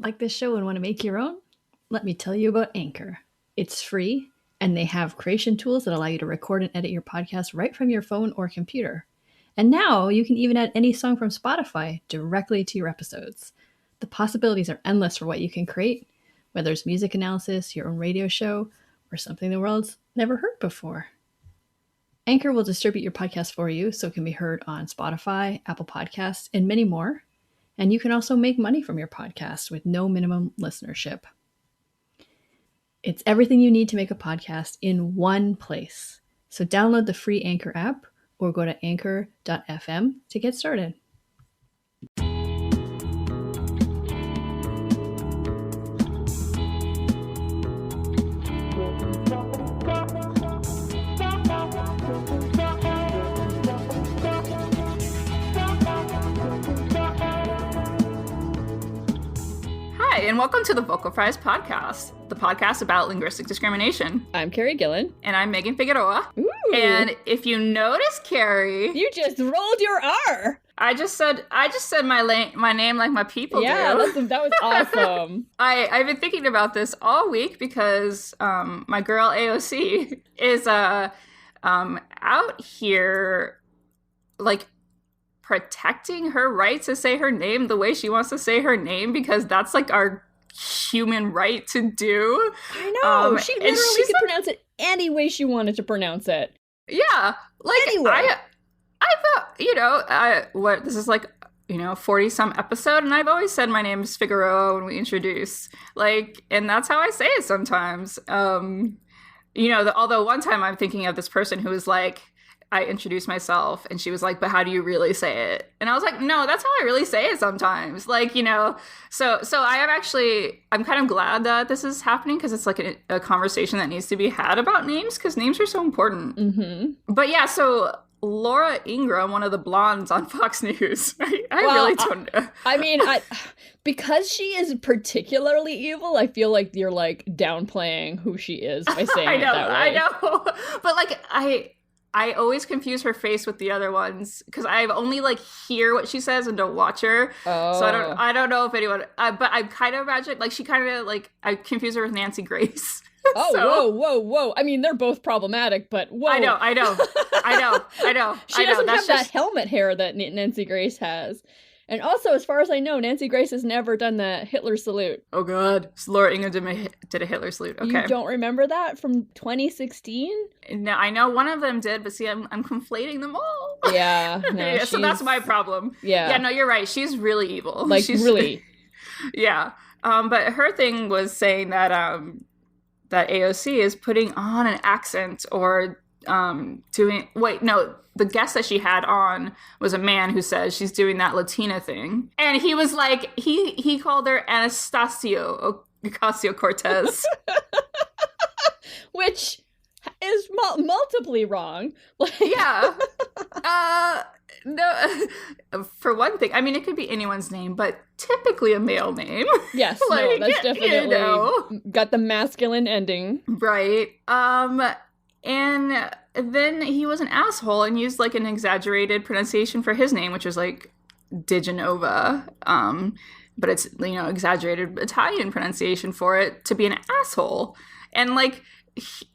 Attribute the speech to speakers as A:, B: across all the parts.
A: Like this show and want to make your own? Let me tell you about Anchor. It's free, and they have creation tools that allow you to record and edit your podcast right from your phone or computer. And now you can even add any song from Spotify directly to your episodes. The possibilities are endless for what you can create, whether it's music analysis, your own radio show, or something the world's never heard before. Anchor will distribute your podcast for you so it can be heard on Spotify, Apple Podcasts, and many more. And you can also make money from your podcast with no minimum listenership. It's everything you need to make a podcast in one place. So download the free Anchor app or go to anchor.fm to get started.
B: And welcome to the Vocal Fries Podcast, the podcast about linguistic discrimination.
A: I'm Carrie Gillen.
B: And I'm Megan Figueroa.
A: Ooh.
B: And if you notice, Carrie...
A: You just rolled your R!
B: I just said my name like my people do.
A: Yeah, that was awesome.
B: I've been thinking about this all week because my girl AOC is out here, like, protecting her right to say her name the way she wants to say her name, because that's like our human right to do.
A: I know. She literally could pronounce it any way she wanted to pronounce it.
B: Yeah. Like,
A: anyway.
B: I thought, this is like, 40 some episode, and I've always said my name is Figueroa when we introduce, like, and that's how I say it sometimes. Although one time I'm thinking of this person who was like, I introduced myself and she was like, but how do you really say it? And I was like, no, that's how I really say it sometimes. Like, so I'm kind of glad that this is happening, because it's like a conversation that needs to be had about names, because names are so important.
A: Mm-hmm.
B: But yeah, so Laura Ingraham, one of the blondes on Fox News, I really don't know.
A: I mean, because she is particularly evil, I feel like you're like downplaying who she is by saying it that way.
B: I know. But like, I always confuse her face with the other ones, because I only like hear what she says and don't watch her.
A: Oh.
B: So I don't know if anyone. But I kind of imagine like she kind of like, I confuse her with Nancy Grace.
A: Oh,
B: so,
A: whoa! I mean, they're both problematic, but whoa!
B: I know.
A: She doesn't have that helmet hair that Nancy Grace has. And also, as far as I know, Nancy Grace has never done the Hitler salute.
B: Oh, God. Laura Ingraham did a Hitler salute. Okay.
A: You don't remember that from 2016?
B: No, I know one of them did, but see, I'm conflating them all.
A: Yeah. No,
B: yeah, so that's my problem.
A: Yeah.
B: Yeah, no, you're right. She's really evil.
A: Like,
B: she's
A: really.
B: Yeah. But her thing was saying that that AOC is putting on an accent or the guest that she had on was a man who says she's doing that Latina thing. And he was like, he called her Anastasio Ocasio-Cortez.
A: Which is multiply wrong.
B: Yeah. No, for one thing, I mean, it could be anyone's name, but typically a male name.
A: Yes, like, no, that's definitely got the masculine ending.
B: Right. And then he was an asshole and used like an exaggerated pronunciation for his name, which was like Digenova. But it's, exaggerated Italian pronunciation for it to be an asshole. And like,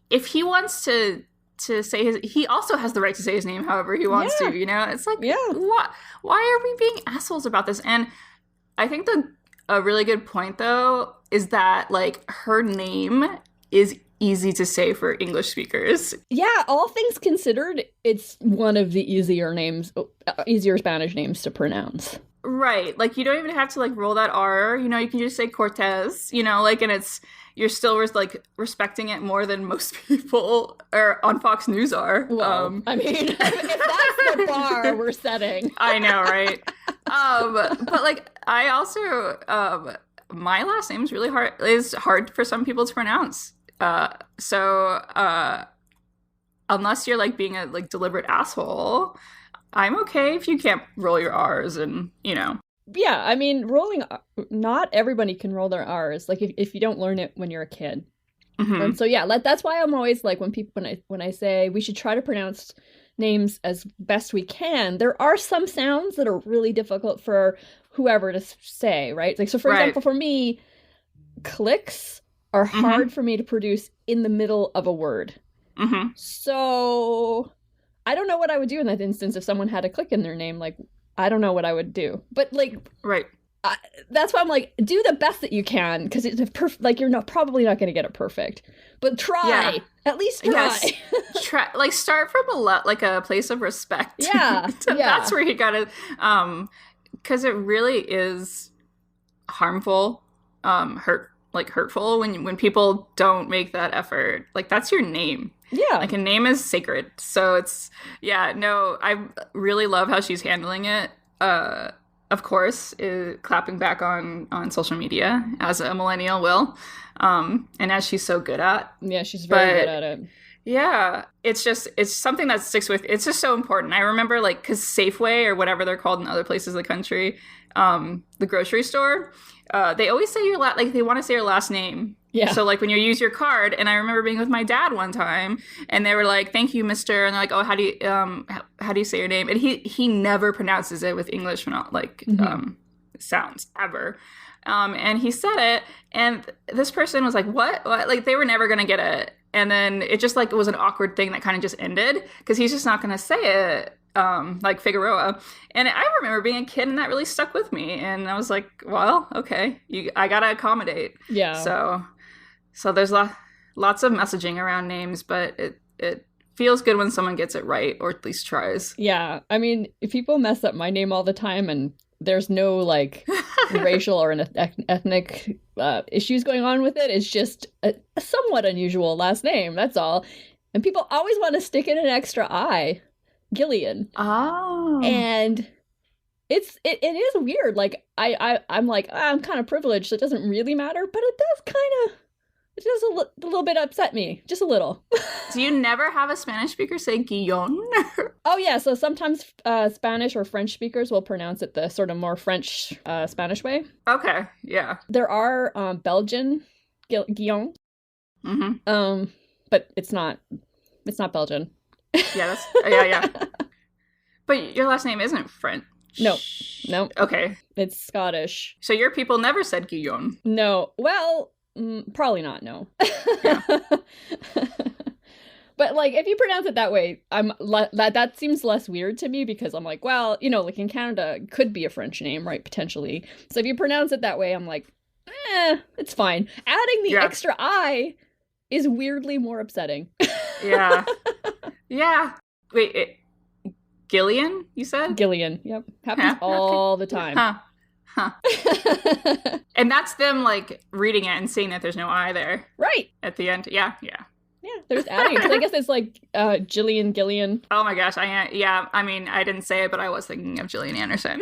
B: if he wants to say he also has the right to say his name however he wants to, it's like, why are we being assholes about this? And I think a really good point though is that like her name is easy to say for English speakers. Yeah,
A: all things considered, it's one of the easier Spanish names to pronounce.
B: Right, like you don't even have to like roll that R, you can just say Cortez, and you're still like respecting it more than most people on Fox News are.
A: Well, I mean, if that's the bar we're setting.
B: I know, right? But like, I also, my last name is hard for some people to pronounce. So unless you're like being a like deliberate asshole, I'm okay if you can't roll your R's and,
A: Yeah, I mean, not everybody can roll their R's, like if you don't learn it when you're a kid. Mm-hmm. And so, yeah, that's why I'm always like, when I say we should try to pronounce names as best we can, there are some sounds that are really difficult for whoever to say, right? Like, so for
B: Right.
A: example, for me, clicks are hard for me to produce in the middle of a word. So I don't know what I would do in that instance if someone had a click in their name. Like, I don't know what I would do. But like,
B: Right.
A: that's why I'm like, do the best that you can, because it's like you're probably not going to get it perfect, but try. At least try.
B: Yes. Try, like, start from a place of respect.
A: Yeah.
B: That's where you gotta, because it really is harmful, hurtful when people don't make that effort. Like, that's your name.
A: Yeah.
B: Like, a name is sacred. So it's, no, I really love how she's handling it. Of course, clapping back on social media, as a millennial will, and as she's so good at.
A: Yeah, she's very good at it.
B: Yeah, it's something that sticks with. It's just so important. I remember, like, because Safeway, or whatever they're called in other places of the country, the grocery store, they always say they want to say your last name.
A: Yeah.
B: So, like, when you use your card, and I remember being with my dad one time, and they were like, "Thank you, Mister," and they're like, "Oh, how do you say your name?" And he never pronounces it with English sounds ever. And he said it, and this person was like, "What?" Like, they were never gonna get it. And then it just, like, it was an awkward thing that kind of just ended, because he's just not gonna say it. Like Figueroa. And I remember being a kid, and that really stuck with me. And I was like, well, okay, I gotta accommodate.
A: Yeah.
B: So there's lots of messaging around names, but it feels good when someone gets it right, or at least tries.
A: Yeah. I mean, if people mess up my name all the time, and there's no, like, racial or ethnic issues going on with it, it's just a somewhat unusual last name, that's all. And people always want to stick in an extra I. Gillian.
B: Oh.
A: And it is weird. Like, I'm like, I'm kind of privileged, so it doesn't really matter, but it does a little bit upset me, just a little.
B: Do you never have a Spanish speaker say Guillon?
A: Oh yeah, so sometimes Spanish or French speakers will pronounce it the sort of more French Spanish way.
B: Okay, yeah.
A: There are Belgian Guillon. But it's not Belgian.
B: Yeah, yeah. But your last name isn't French.
A: No.
B: Okay.
A: It's Scottish.
B: So your people never said Guillon?
A: No. Well, probably not, no.
B: Yeah.
A: But, like, if you pronounce it that way, that seems less weird to me, because I'm like, well, like, in Canada, it could be a French name, right, potentially. So if you pronounce it that way, I'm like, it's fine. Adding the extra I is weirdly more upsetting. Yeah. Yeah. Wait,
B: Gillian, you said?
A: Gillian, yep. Happens all the time.
B: Huh. And that's them, like, reading it and seeing that there's no I there.
A: Right.
B: At the end. Yeah.
A: Yeah, they're just adding it. 'Cause I guess it's like Gillian.
B: Oh my gosh, I mean, I didn't say it, but I was thinking of Gillian Anderson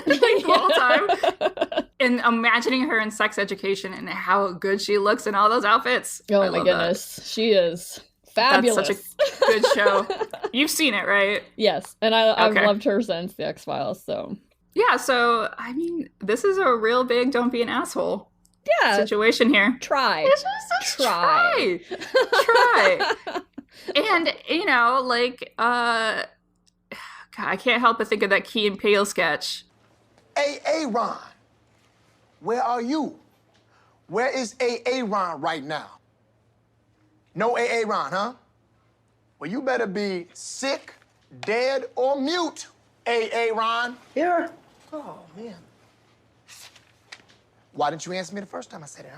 B: the whole time. And imagining her in Sex Education and how good she looks in all those outfits.
A: Oh my goodness. That. She is fabulous.
B: That's such a good show. You've seen it, right?
A: Yes. And I've loved her since The X-Files, so.
B: Yeah, so, I mean, this is a real big don't be an asshole situation here.
A: Try.
B: Just try. Try. And, like, God, I can't help but think of that Key and Peele sketch.
C: Hey, Ron, where are you? Where is Ron right now? No Ron, huh? Well, you better be sick, dead, or mute, Ron.
D: Here? Oh, man.
C: Why didn't you answer me the first time I said it,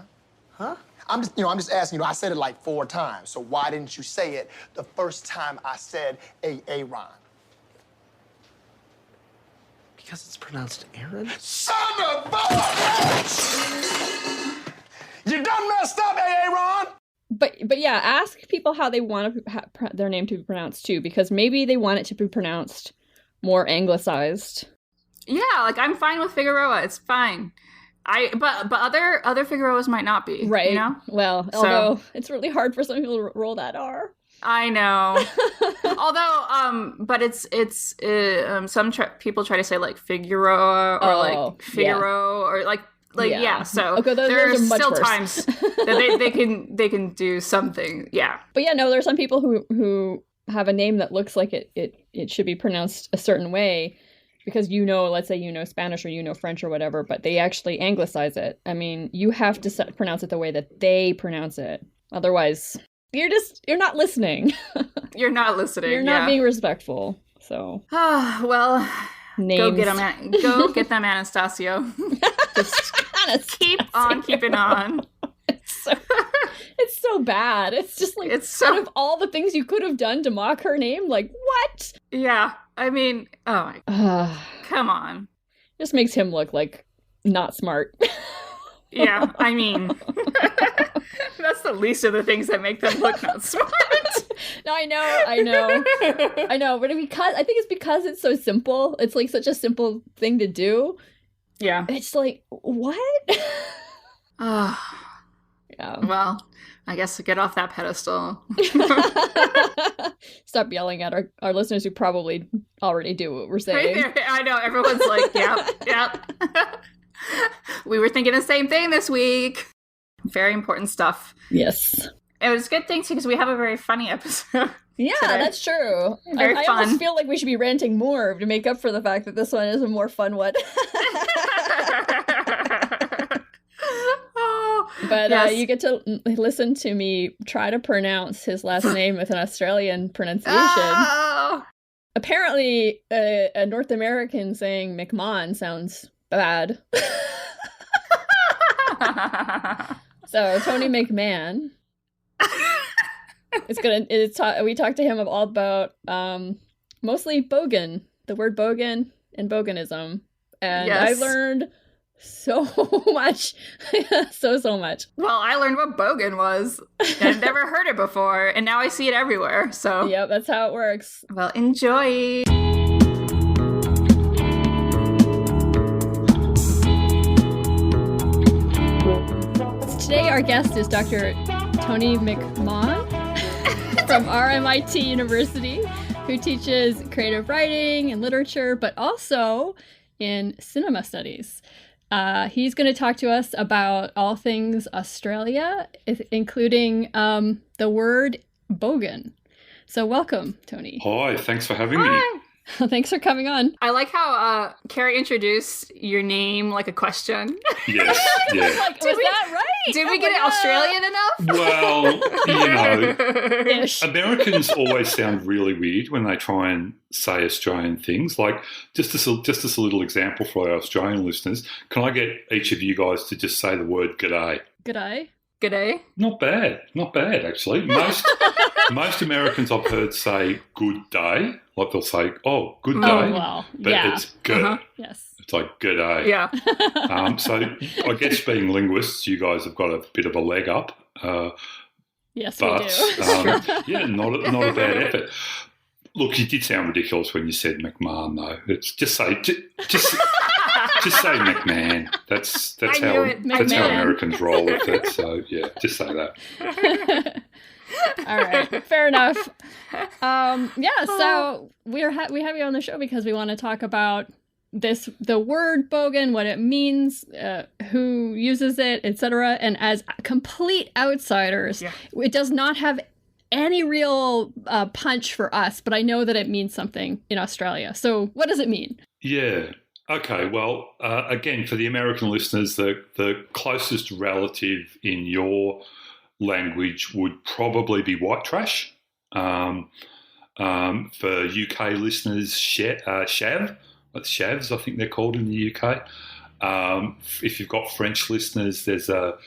C: huh? I'm just asking, I said it like 4 times, so why didn't you say it the first time I said Ron?
D: Because it's pronounced Aaron?
C: Son of a bitch! You done messed up, Ron!
A: But yeah, ask people how they want their name to be pronounced too, because maybe they want it to be pronounced more anglicized.
B: Yeah, like, I'm fine with Figueroa. It's fine. But other Figueroas might not be,
A: right? Well, although it's really hard for some people to roll that R.
B: I know. Although, but it's some people try to say, like, Figueroa or like Figaro or like So
A: okay,
B: there are still
A: worse.
B: times that they can do something. Yeah.
A: But yeah, no, there are some people who have a name that looks like it should be pronounced a certain way. because let's say Spanish or French or whatever, but they actually anglicize it. I mean, you have to pronounce it the way that they pronounce it. Otherwise, you're not listening.
B: You're not listening.
A: You're not being respectful. So,
B: well,
A: names.
B: Go get them, Anastasio. Just keep on keeping on.
A: It's so bad. It's just like, out of all the things you could have done to mock her name, like, what?
B: Yeah, I mean, oh my, come on.
A: Just makes him look like not smart.
B: Yeah, I mean, that's the least of the things that make them look not smart.
A: No, I know. But I think it's because it's so simple. It's like such a simple thing to do.
B: Yeah.
A: It's like, what?
B: Yeah. Well, I guess get off that pedestal.
A: Stop yelling at our listeners who probably already do what we're saying.
B: Right there, I know. Everyone's like, yep. We were thinking the same thing this week. Very important stuff.
A: Yes.
B: It was a good thing, too, because we have a very funny episode.
A: Yeah,
B: today.
A: That's true.
B: Very
A: I
B: fun.
A: almost feel like we should be ranting more to make up for the fact that this one is a more fun one. But
B: yes.
A: You get to listen to me try to pronounce his last name with an Australian pronunciation.
B: Oh!
A: Apparently, a North American saying McMahon sounds bad. So Tony McMahon we talked to him all about mostly bogan, the word bogan and boganism, and
B: yes.
A: I learned so much. so much.
B: Well, I learned what bogan was. I've never heard it before, and now I see it everywhere. So
A: yep, that's how it works.
B: Well, enjoy.
A: Today our guest is Dr. Tony McMahon from RMIT University, who teaches creative writing and literature, but also in cinema studies. He's going to talk to us about all things Australia, including the word bogan. So welcome, Tony.
E: Hi, thanks for having me.
A: Thanks for coming on.
B: I like how Carrie introduced your name like a question.
E: Yes, yeah.
A: Was that right?
B: Did we get it Australian enough?
E: Well, Americans always sound really weird when they try and say Australian things. Like, just as a little example for our Australian listeners, can I get each of you guys to just say the word g'day?
A: G'day.
B: G'day.
E: Not bad, actually. Most Americans I've heard say good day. Like they'll say, oh, good day.
A: Oh, well,
E: but
A: yeah.
E: it's good.
A: Uh-huh. Yes.
E: It's like good day.
B: Yeah.
E: So I guess being linguists, you guys have got a bit of a leg up.
A: Yes,
E: but,
A: we do.
E: Yeah, not a bad effort. Look, you did sound ridiculous when you said McMahon, though. It's just say McMahon. That's how Americans roll with it. So yeah, just say that.
A: All right, fair enough. So we have you on the show because we want to talk about the word bogan, what it means, who uses it, etc. And as complete outsiders, it does not have any real punch for us, but I know that it means something in Australia. So what does it mean?
E: Yeah. Okay. Well, again, for the American listeners, the closest relative in your language would probably be white trash. For UK listeners, chav. That's chavs, I think they're called in the UK. If you've got French listeners, there's a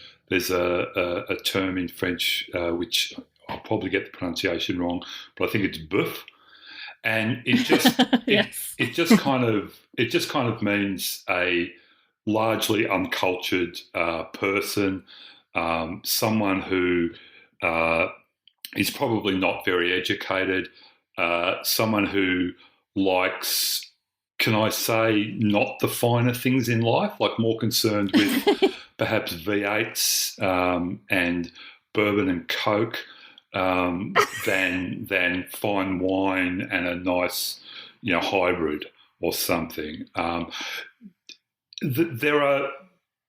E: term in French which I'll probably get the pronunciation wrong, but I think it's boeuf, and it just
A: yes.
E: it just kind of means a largely uncultured person, someone who is probably not very educated, someone who likes, can I say, not the finer things in life, like more concerned with perhaps V8s and bourbon and Coke than fine wine and a nice, hybrid or something. There are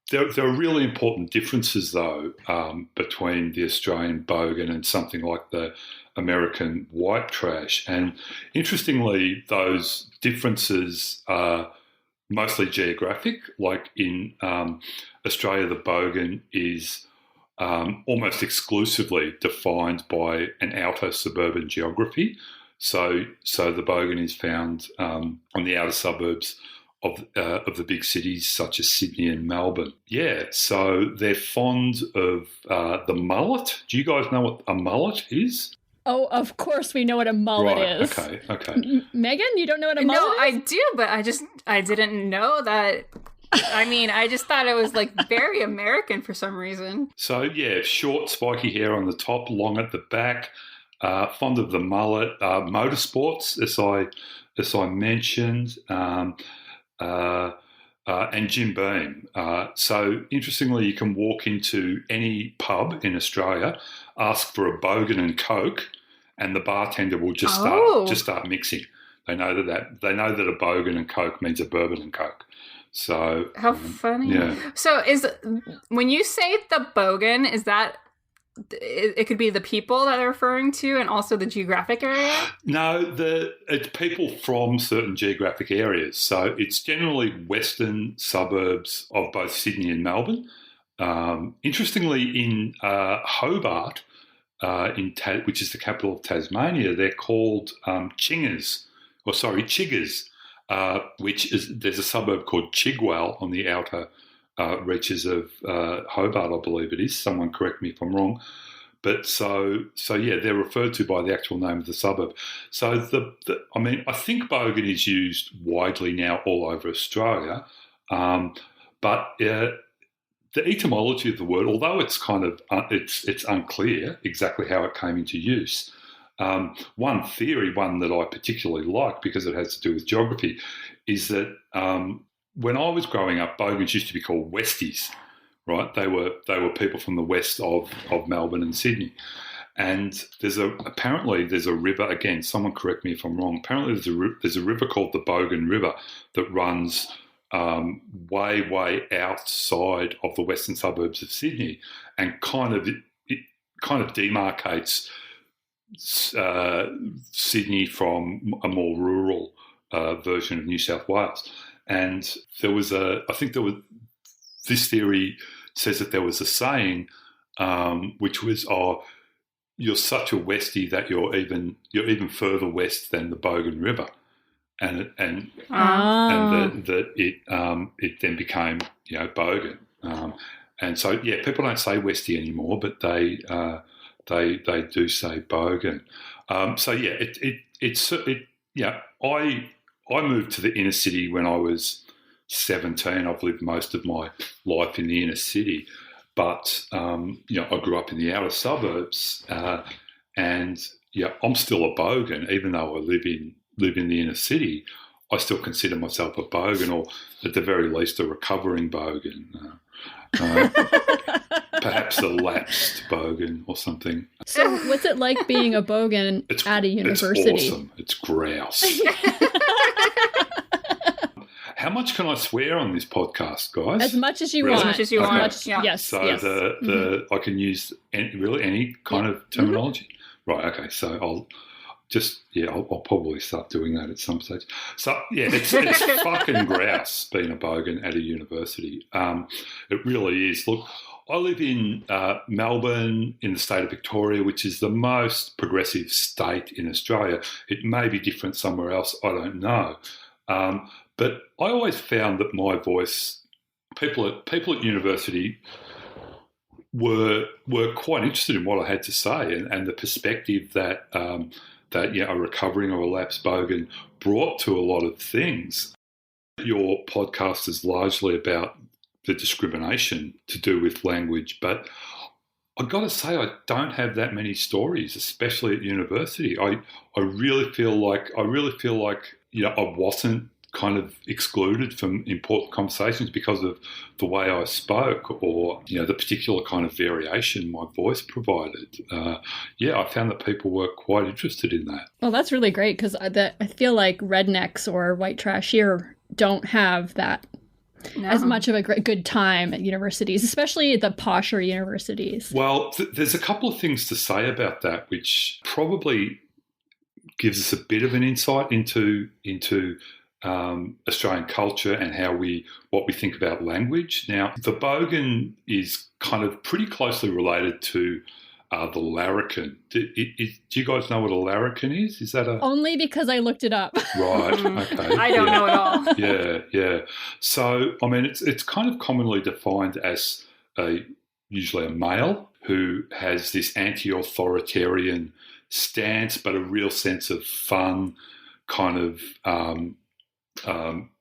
E: There are really important differences, though, between the Australian bogan and something like the American white trash. And interestingly, those differences are mostly geographic. Like in Australia, the bogan is almost exclusively defined by an outer suburban geography. So the bogan is found on the outer suburbs of the big cities such as Sydney and Melbourne. Yeah, so they're fond of the mullet. Do you guys know what a mullet is?
A: Oh, of course we know what a mullet is.
E: Okay.
A: Megan, you don't know what a mullet is?
B: No, I do, but I didn't know that. I mean, I just thought it was like very American for some reason.
E: So yeah, short, spiky hair on the top, long at the back. Fond of the mullet. Motorsports, as I mentioned. And Jim Beam. So interestingly, you can walk into any pub in Australia, ask for a bogan and Coke, and the bartender will just start mixing. They know that a bogan and Coke means a bourbon and Coke. So
B: how funny.
E: Yeah.
B: So when you say the bogan, is that it could be the people that they're referring to and also the geographic area? No,
E: it's people from certain geographic areas. So it's generally western suburbs of both Sydney and Melbourne. Interestingly, in Hobart, which is the capital of Tasmania, they're called chiggers. There's a suburb called Chigwell on the outer reaches of Hobart, I believe it is. Someone correct me if I'm wrong. But so yeah, they're referred to by the actual name of the suburb. So I think bogan is used widely now all over Australia, but the etymology of the word, although it's kind of it's unclear exactly how it came into use. One theory, one that I particularly like because it has to do with geography, is that when I was growing up, bogans used to be called Westies, right? They were people from the west of Melbourne and Sydney. And apparently there's a river, again, someone correct me if I'm wrong, apparently there's a river called the Bogan River that runs way outside of the western suburbs of Sydney and it kind of demarcates Sydney from a more rural version of New South Wales. And this theory says that there was a saying which was, you're such a Westie that you're even further west than the Bogan River. And that it then became, bogan. And so, yeah, people don't say Westie anymore, but they do say bogan. So yeah, I moved to the inner city when I was 17. I've lived most of my life in the inner city, but I grew up in the outer suburbs, and yeah, I'm still a bogan, even though I live in the inner city. I still consider myself a bogan, or at the very least, a recovering bogan. Perhaps a lapsed bogan or something.
A: So what's it like being a bogan at a university?
E: It's awesome. It's grouse. How much can I swear on this podcast, guys?
A: As much as you
B: really?
A: want.
B: As much as you want.
A: Yeah. Yes.
E: So
A: yes.
E: I can use any kind of terminology. Right. Okay. So I'll probably start doing that at some stage. So yeah, it's fucking grouse being a bogan at a university. It really is. Look, I live in Melbourne in the state of Victoria, which is the most progressive state in Australia. It may be different somewhere else. I don't know. But I always found that my voice, people at university were quite interested in what I had to say and the perspective that a recovering or a lapsed bogan brought to a lot of things. Your podcast is largely about the discrimination to do with language, but I've got to say I don't have that many stories, especially at university. I really feel like I wasn't kind of excluded from important conversations because of the way I spoke or, the particular kind of variation my voice provided. I found that people were quite interested in that.
A: Well, that's really great because I feel like rednecks or white trash here don't have that as much of a good time at universities, especially the posher universities.
E: Well, there's a couple of things to say about that, which probably gives us a bit of an insight into Australian culture and what we think about language. Now, the bogan is kind of pretty closely related to the larrikin. Do you guys know what a larrikin is? Is that a...
A: Only because I looked it up.
E: Right, okay.
B: I don't know at all.
E: Yeah. So, I mean, it's kind of commonly defined as usually a male who has this anti-authoritarian stance, but a real sense of fun, kind of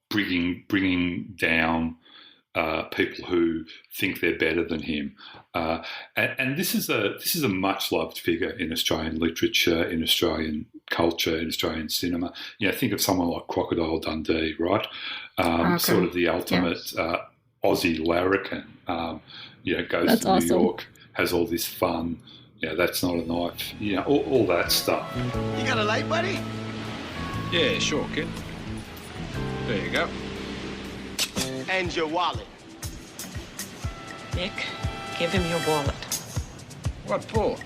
E: bringing down people who think they're better than him, and this is a much loved figure in Australian literature, in Australian culture, in Australian cinema. Think of someone like Crocodile Dundee, right? Okay. Sort of the ultimate Aussie larrikin. Goes
A: That's
E: to
A: awesome.
E: New York, has all this fun. That's not a knife. All that stuff.
C: You got a light, buddy?
F: Yeah, sure, kid. There you go.
C: And your wallet.
G: Nick, give him your wallet.
F: What for?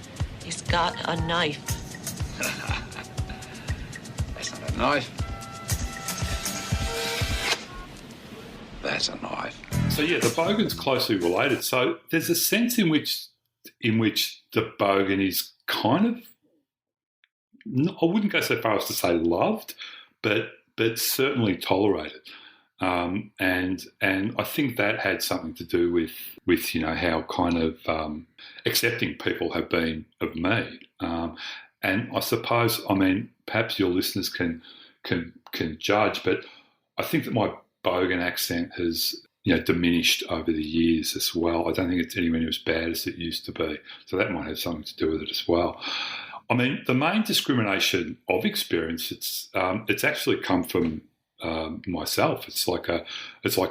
G: He's got a knife.
F: That's not a knife. That's a knife.
E: So the bogan's closely related. So there's a sense in which the bogan is kind of, I wouldn't go so far as to say loved, but certainly tolerated. And I think that had something to do with how kind of accepting people have been of me. And I suppose, perhaps your listeners can judge, but I think that my bogan accent has diminished over the years as well. I don't think it's anywhere near as bad as it used to be. So that might have something to do with it as well. The main discrimination I've experienced, it's actually come from myself. It's like a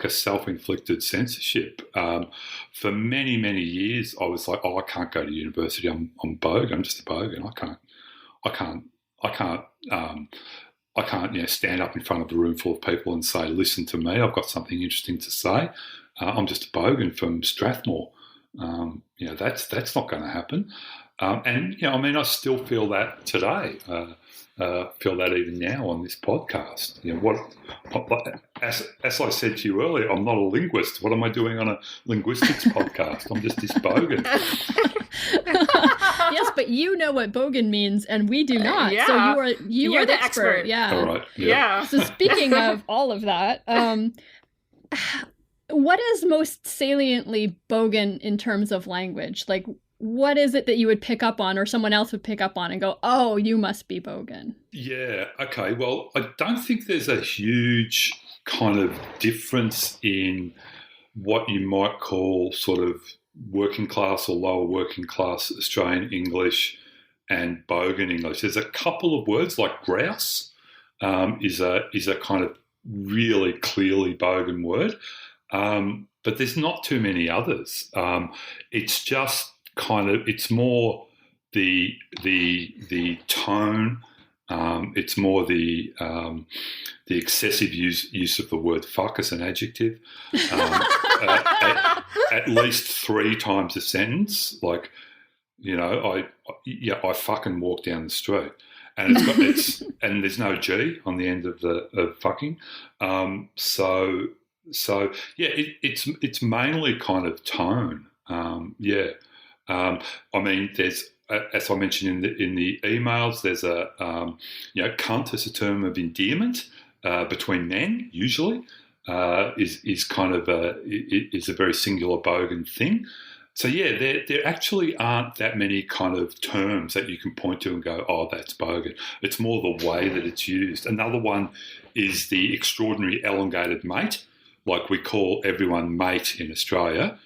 E: self-inflicted censorship. For many, many years, I was like, I can't go to university. I'm bogan. I'm just a bogan. I can't stand up in front of a room full of people and say, listen to me, I've got something interesting to say. I'm just a bogan from Strathmore. That's not going to happen. I still feel that today. Feel that even now on this podcast. As I said to you earlier, I'm not a linguist. What am I doing on a linguistics podcast? I'm just this bogan.
A: Yes, but you know what bogan means, and we do not.
B: Yeah.
A: So you are the expert. Yeah.
E: All right.
B: Yeah.
A: So speaking of all of that, what is most saliently bogan in terms of language? Like, what is it that you would pick up on, or someone else would pick up on and go, oh, you must be bogan?
E: Yeah, okay. Well, I don't think there's a huge kind of difference in what you might call sort of working class or lower working class Australian English and bogan English. There's a couple of words like grouse is a kind of really clearly bogan word, but there's not too many others. It's just it's more the tone. It's more the excessive use of the word fuck as an adjective. At least 3 times a sentence, like, I fucking walk down the street, and and there's no G on the end of fucking. It's mainly kind of tone. There's, as I mentioned in the emails, there's a cunt as a term of endearment between men. Usually, is kind of is a very singular bogan thing. So there actually aren't that many kind of terms that you can point to and go, oh, that's bogan. It's more the way that it's used. Another one is the extraordinary elongated mate. Like, we call everyone mate in Australia.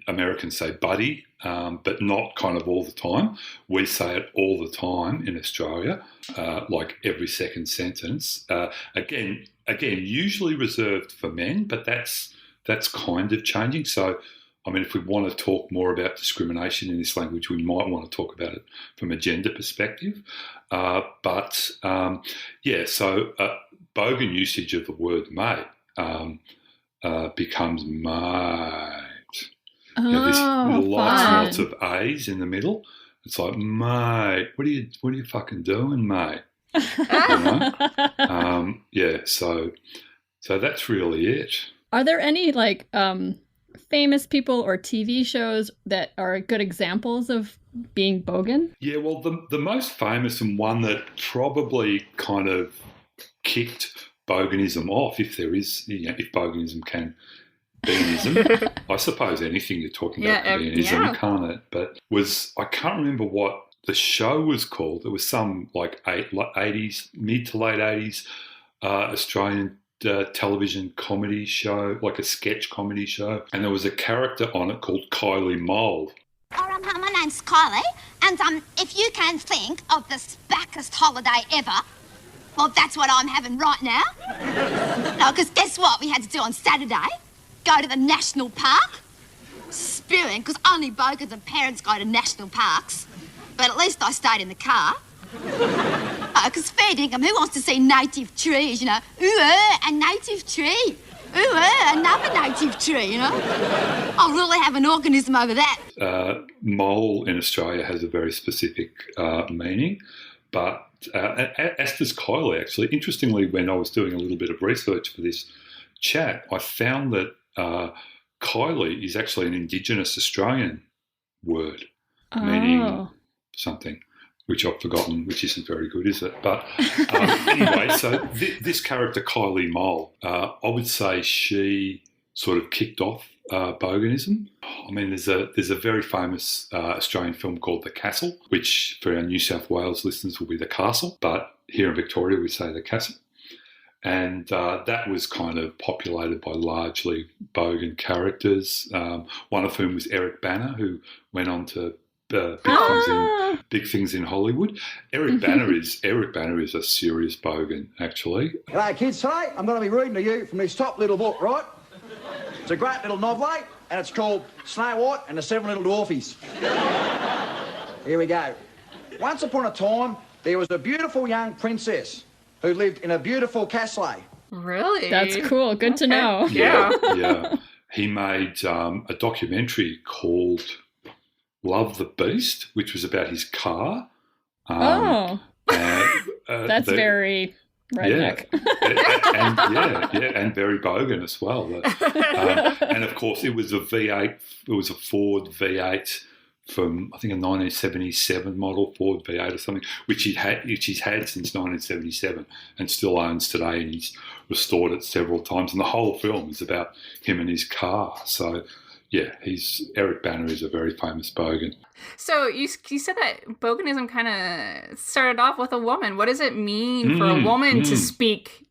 E: Americans say buddy, but not kind of all the time. We say it all the time in Australia, like every second sentence. Again, usually reserved for men, but that's kind of changing. So, if we want to talk more about discrimination in this language, we might want to talk about it from a gender perspective. So bogan usage of the word mate. becomes mate.
A: Oh,
E: There's lots and
A: fun.
E: lots of A's in the middle. It's like, mate, what are you fucking doing, mate? You know? So that's really it.
A: Are there any like famous people or TV shows that are good examples of being bogan?
E: Yeah, well, the most famous and one that probably kind of kicked boganism off, if there is, if boganism can be an ism. I suppose anything you're talking about can be an ism, can't it? But I can't remember what the show was called. There was some like 80s, mid to late 80s Australian television comedy show, like a sketch comedy show, and there was a character on it called Kylie Mole.
H: My name's Kylie, and if you can think of the spackest holiday ever, well, that's what I'm having right now. No, because guess what we had to do on Saturday? Go to the national park. Spewing, because only bogans and parents go to national parks. But at least I stayed in the car. Because fair dinkum, who wants to see native trees, you know? Ooh, a native tree. Ooh, another native tree, you know? I'll really have an organism over that.
E: Mole in Australia has a very specific meaning, but as does Kylie, actually. Interestingly, when I was doing a little bit of research for this chat, I found that Kylie is actually an Indigenous Australian word, meaning something, which I've forgotten, which isn't very good, is it? But anyway, so this character, Kylie Mole, I would say she sort of kicked off boganism. I mean, there's a very famous Australian film called The Castle, which for our New South Wales listeners will be The Castle, but here in Victoria we say The Castle. And that was kind of populated by largely bogan characters, one of whom was Eric Bana, who went on to big things in Hollywood. Eric Bana is a serious bogan, actually.
I: G'day, kids. Today I'm going to be reading to you from this top little book, right? It's a great little novel, and it's called Snow White and the Seven Little Dwarfies. Here we go. Once upon a time, there was a beautiful young princess who lived in a beautiful castle.
B: Really?
A: That's cool. Good to know.
E: Yeah. He made a documentary called Love the Beast, which was about his car.
A: That's very redneck.
E: And very bogan as well. And of course, it was a V8. It was a Ford V8 from I think a 1977 model Ford V8 or something, which he's had since 1977 and still owns today. And he's restored it several times. And the whole film is about him and his car. So. Yeah, Eric Bana is a very famous bogan.
B: So you said that boganism kind of started off with a woman. What does it mean for a woman to speak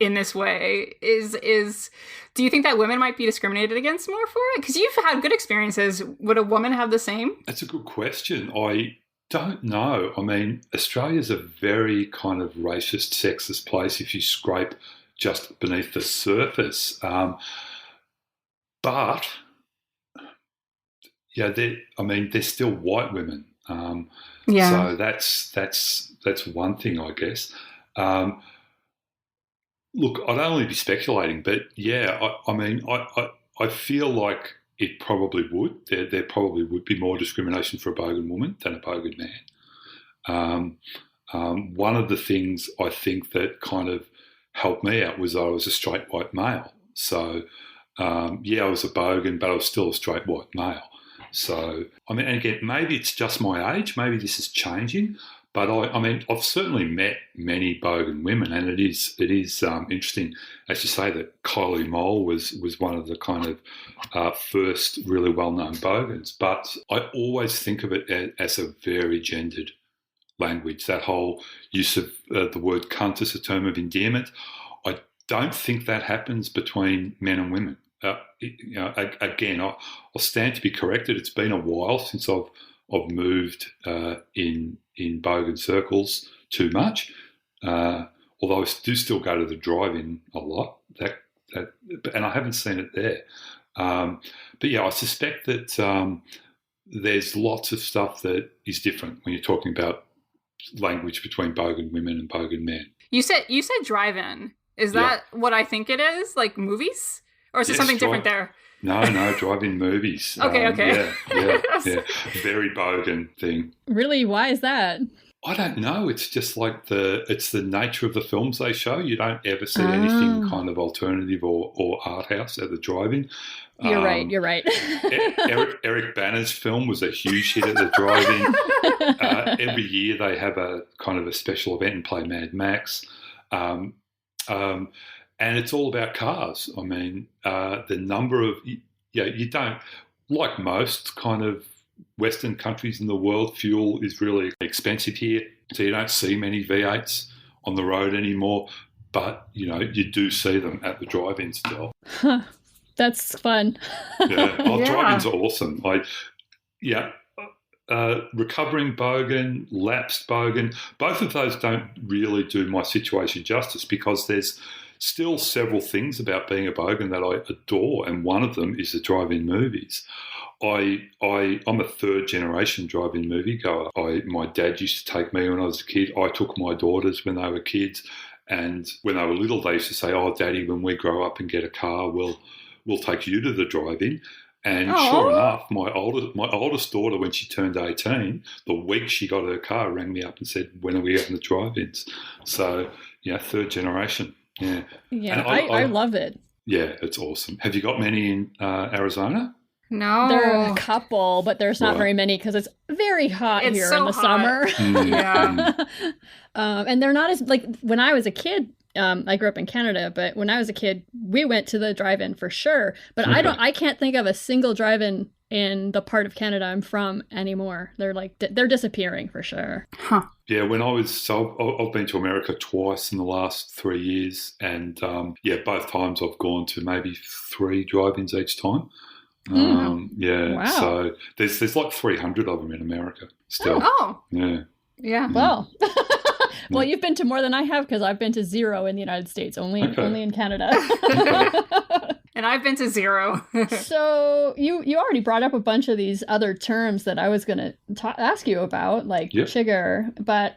B: in this way? Do you think that women might be discriminated against more for it? Because you've had good experiences. Would a woman have the same?
E: That's a good question. I don't know. I mean, Australia's a very kind of racist, sexist place if you scrape just beneath the surface. But... yeah, they're still white women. So that's one thing, I guess. Look, I'd only be speculating, but yeah, I feel like it probably would. There probably would be more discrimination for a bogan woman than a bogan man. One of the things I think that kind of helped me out was I was a straight white male. So, I was a bogan, but I was still a straight white male. So, I mean, and again, maybe it's just my age. Maybe this is changing. But I've certainly met many bogan women, and it is interesting, as you say, that Kylie Mole was one of the kind of first really well-known bogans. But I always think of it as a very gendered language. That whole use of the word cunt as a term of endearment. I don't think that happens between men and women. Again, I'll stand to be corrected. It's been a while since I've moved in bogan circles too much. Although I do still go to the drive-in a lot. And I haven't seen it there. But yeah, I suspect that there's lots of stuff that is different when you're talking about language between bogan women and bogan men.
B: You said drive-in. Is that what I think it is? Like movies? Or is there something different there?
E: No, drive-in movies.
B: Okay.
E: Yeah. Very bogan thing.
A: Really? Why is that?
E: I don't know. It's just like it's the nature of the films they show. You don't ever see anything kind of alternative or art house at the drive-in.
A: You're right.
E: Eric Bana's film was a huge hit at the drive-in. Every year they have a kind of a special event and play Mad Max. And it's all about cars. I mean, the number of, you don't, like most kind of Western countries in the world, fuel is really expensive here. So you don't see many V8s on the road anymore. But, you do see them at the drive-in still.
A: Huh. That's fun.
E: Drive-ins are awesome. Recovering bogan, lapsed bogan, both of those don't really do my situation justice because there's still several things about being a bogan that I adore, and one of them is the drive-in movies. I'm a third-generation drive-in moviegoer. My dad used to take me when I was a kid. I took my daughters when they were kids, and when they were little, they used to say, "Oh, Daddy, when we grow up and get a car, we'll take you to the drive-in." And sure enough, my oldest daughter, when she turned 18, the week she got her car, rang me up and said, "When are we having the drive-ins?" So, third generation. Yeah.
A: Yeah, I love it.
E: Yeah, it's awesome. Have you got many in Arizona?
B: No.
A: There are a couple, but there's not very many because it's very hot here in the summer.
B: Yeah.
A: And they're not as, like, when I was a kid, I grew up in Canada, but when I was a kid, we went to the drive-in for sure. But I can't think of a single drive-in in the part of Canada I'm from anymore. They're disappearing for sure.
B: Huh.
E: Yeah, I've been to America twice in the last 3 years, and both times I've gone to maybe 3 drive-ins each time.
A: Wow.
E: So there's like 300 of them in America still.
B: Yeah.
A: Well. Well, you've been to more than I have because I've been to 0 in the United States, only in Canada.
B: And I've been to 0.
A: So you already brought up a bunch of these other terms that I was going to ask you about, like chigger,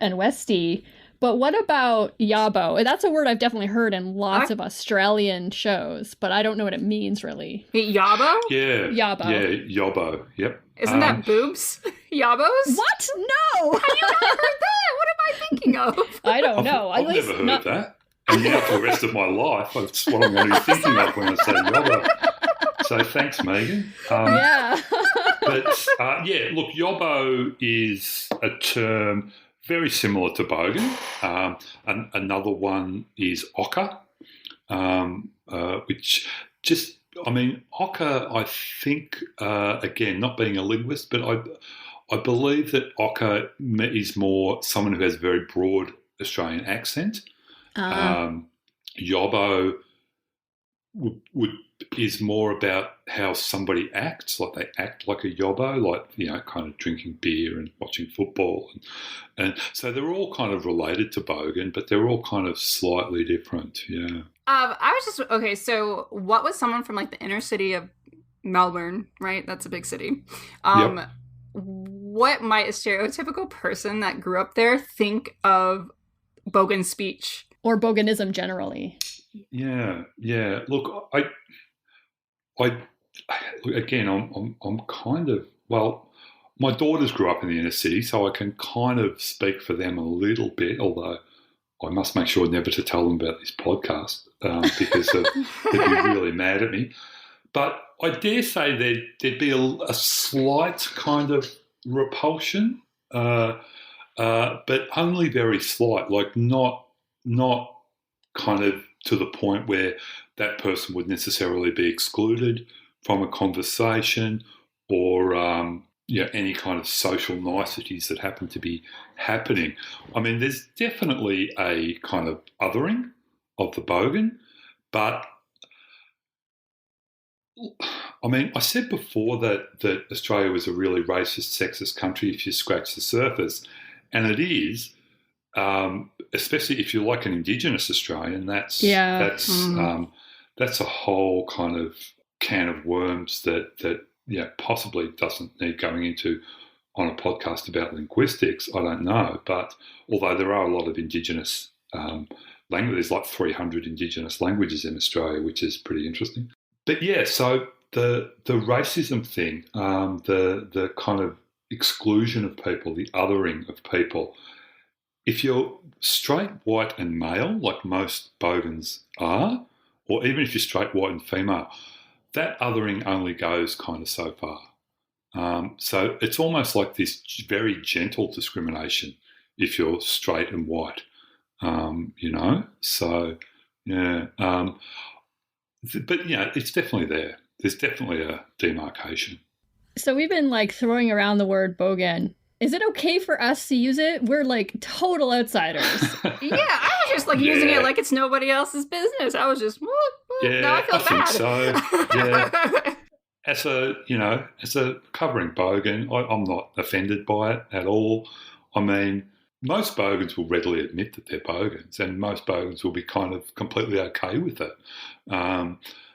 A: and Westie. But what about yabo? That's a word I've definitely heard in lots of Australian shows, but I don't know what it means really.
B: Yabo?
E: Yeah.
A: Yabo.
E: Yeah, yabo. Yep.
B: Isn't that boobs? Yabos?
A: What? No!
B: Have you not heard that? What am I thinking of?
A: I don't know.
E: I've never heard that. And now for the rest of my life, that's what I'm going to be thinking of when I say yabo. So thanks, Megan.
A: Yeah.
E: But look, yabo is a term very similar to bogan. Another one is ochre, which just, ochre, I think, again, not being a linguist, but I believe that ochre is more someone who has a very broad Australian accent. Yobbo is more about how somebody acts, like they act like a yobbo, like, kind of drinking beer and watching football. And so they're all kind of related to bogan, but they're all kind of slightly different, yeah.
B: So what was someone from like the inner city of Melbourne, right? That's a big city. What might a stereotypical person that grew up there think of bogan speech?
A: Or boganism generally.
E: Yeah. Look, again, I'm kind of, well, my daughters grew up in the inner city, so I can kind of speak for them a little bit, although I must make sure never to tell them about this podcast because they'd be really mad at me. But I dare say there'd be a slight kind of repulsion, but only very slight, like not kind of to the point where that person would necessarily be excluded from a conversation or any kind of social niceties that happen to be happening. There's definitely a kind of othering of the bogan, but I said before that Australia was a really racist, sexist country if you scratch the surface, and it is. Especially if you're like an Indigenous Australian, that's a whole kind of can of worms that possibly doesn't need going into on a podcast about linguistics. I don't know, but although there are a lot of Indigenous languages, there's like 300 Indigenous languages in Australia, which is pretty interesting. But yeah, so the racism thing, the kind of exclusion of people, the othering of people. If you're straight, white, and male, like most bogans are, or even if you're straight, white, and female, that othering only goes kind of so far. So it's almost like this very gentle discrimination if you're straight and white, you know. So yeah, but yeah, it's definitely there. There's definitely a demarcation.
A: So we've been like throwing around the word bogan. Is it okay for us to use it? We're like total outsiders.
B: Yeah, I was just like using it like it's nobody else's business. I was just,
E: yeah,
B: now I feel bad.
E: Think so. Yeah. As a covering bogan, I'm not offended by it at all. I mean, most bogans will readily admit that they're bogans, and most bogans will be kind of completely okay with it.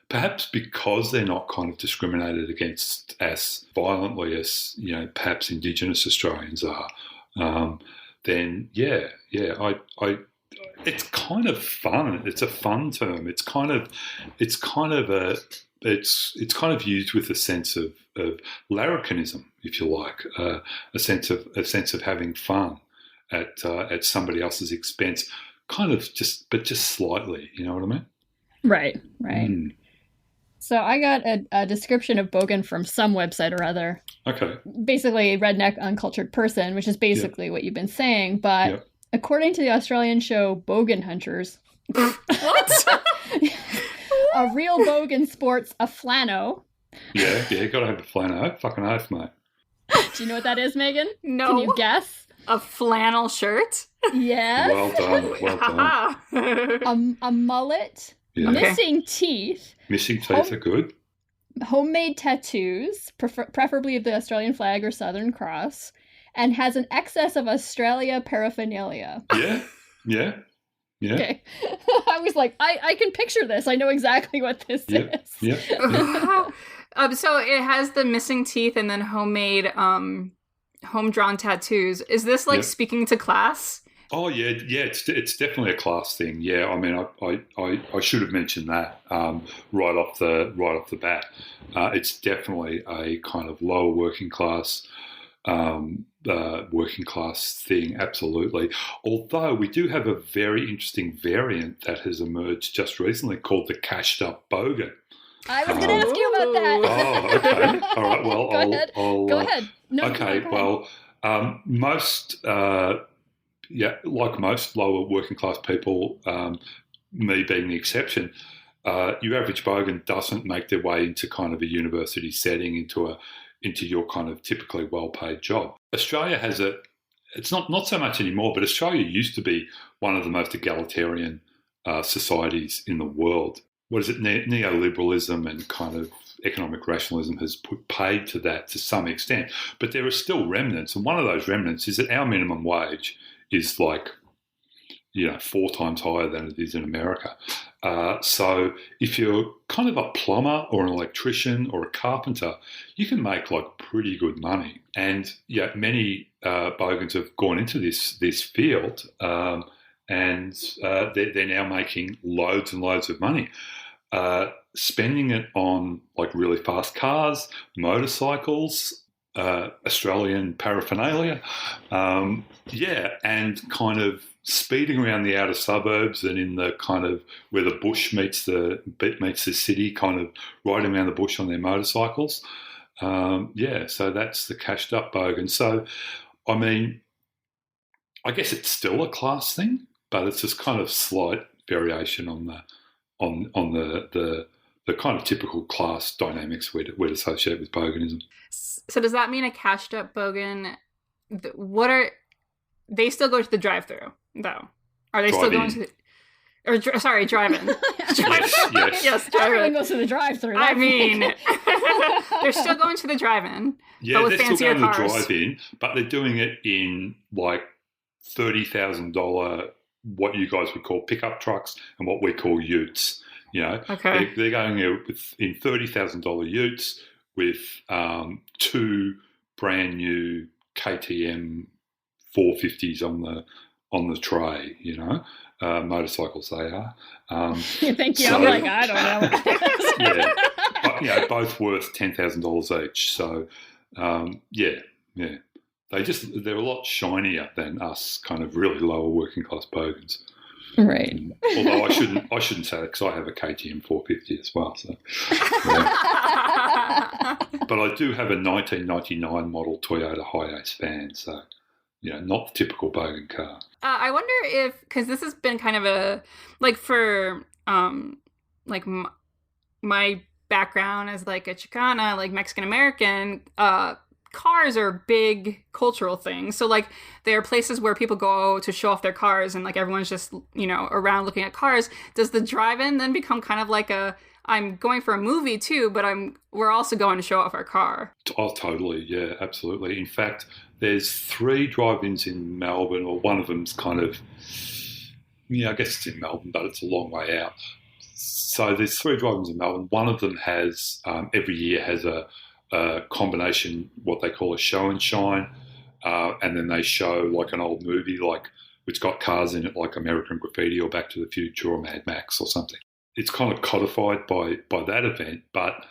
E: Perhaps because they're not kind of discriminated against as violently as, you know, perhaps Indigenous Australians are. Then it's kind of fun. It's a fun term. It's kind of used with a sense of larrikinism, if you like, a sense of having fun at somebody else's expense, kind of just slightly. You know what I mean?
A: Right. Mm. So I got a description of bogan from some website or other. Okay. Basically, redneck, uncultured person, which is basically what you've been saying. But according to the Australian show Bogan Hunters, what? A real bogan sports a flannel.
E: Yeah, you got to have a flannel. Fucking oath, mate.
A: Do you know what that is, Megan?
B: No.
A: Can you guess?
B: A flannel shirt?
A: Yes.
E: Well done.
A: A mullet. Yeah. Missing teeth.
E: Missing teeth are good.
A: Homemade tattoos, preferably of the Australian flag or Southern Cross, and has an excess of Australia paraphernalia.
E: Yeah.
A: Okay. I was like, I can picture this. I know exactly what this is.
E: Yeah.
B: So it has the missing teeth and then homemade, home-drawn tattoos. Is this like speaking to class?
E: Oh yeah. It's definitely a class thing. Yeah, I mean, I should have mentioned that right off the bat. It's definitely a kind of lower working class thing. Absolutely. Although we do have a very interesting variant that has emerged just recently called the cashed up bogan.
A: I was going to ask you about that.
E: Oh, okay. All right. Well,
A: Go ahead. No,
E: okay. Well, most. Like most lower working class people, me being the exception, your average bogan doesn't make their way into kind of a university setting, into your kind of typically well-paid job. Australia has it's not so much anymore, but Australia used to be one of the most egalitarian societies in the world. What is it? Neoliberalism and kind of economic rationalism has put paid to that to some extent, but there are still remnants, and one of those remnants is that our minimum wage is 4 times higher than it is in America. So if you're kind of a plumber or an electrician or a carpenter, you can make like pretty good money. And many bogans have gone into this field, and they're now making loads and loads of money. Spending it on like really fast cars, motorcycles, Australian paraphernalia, and kind of speeding around the outer suburbs and in the kind of where the bush meets the city, kind of riding around the bush on their motorcycles. So that's the cashed up bogan. So, I mean, I guess it's still a class thing, but it's just kind of slight variation on the kind of typical class dynamics we'd associate with boganism.
B: So does that mean a cashed up bogan? They still go to the drive-through though? Are they still going to? Drive-in. Yes,
A: everyone goes to the drive-through.
B: I mean, they're still going to the drive-in.
E: Yeah,
B: but with
E: they're still going
B: cars.
E: to the drive-in, but they're doing it in like $30,000, what you guys would call pickup trucks and what we call utes. You know, they're going there in $30,000 utes with 2 brand new KTM 450s on the tray. You know, motorcycles they are.
A: Thank you. I'm like, I don't know.
E: Yeah, but, both worth $10,000 each. So, yeah. They're a lot shinier than us, kind of really lower working class bogans.
A: Right.
E: Although I shouldn't say that because I have a KTM 450 as well. So, yeah. But I do have a 1999 model Toyota Hiace van, so not the typical bogan car.
B: I wonder if, because this has been kind of a for my background as a Chicana, Mexican American. Cars are big cultural things. So there are places where people go to show off their cars and everyone's just, around looking at cars. Does the drive-in then become kind of I'm going for a movie too, but we're also going to show off our car?
E: Oh, totally. Yeah, absolutely. In fact, there's 3 drive-ins in Melbourne, or one of them's kind of, I guess it's in Melbourne, but it's a long way out. So there's 3 drive-ins in Melbourne. One of them has, every year has a combination, what they call a show and shine, and then they show an old movie, which got cars in it, like American Graffiti or Back to the Future or Mad Max or something. It's kind of codified by that event, but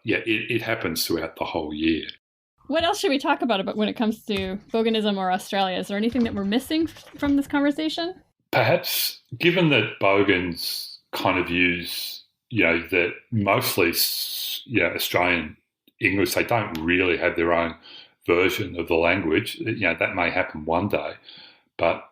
E: yeah, it happens throughout the whole year.
A: What else should we talk about when it comes to boganism or Australia? Is there anything that we're missing from this conversation?
E: Perhaps, given that bogans kind of use, that mostly, Australian English, they don't really have their own version of the language. That may happen one day, but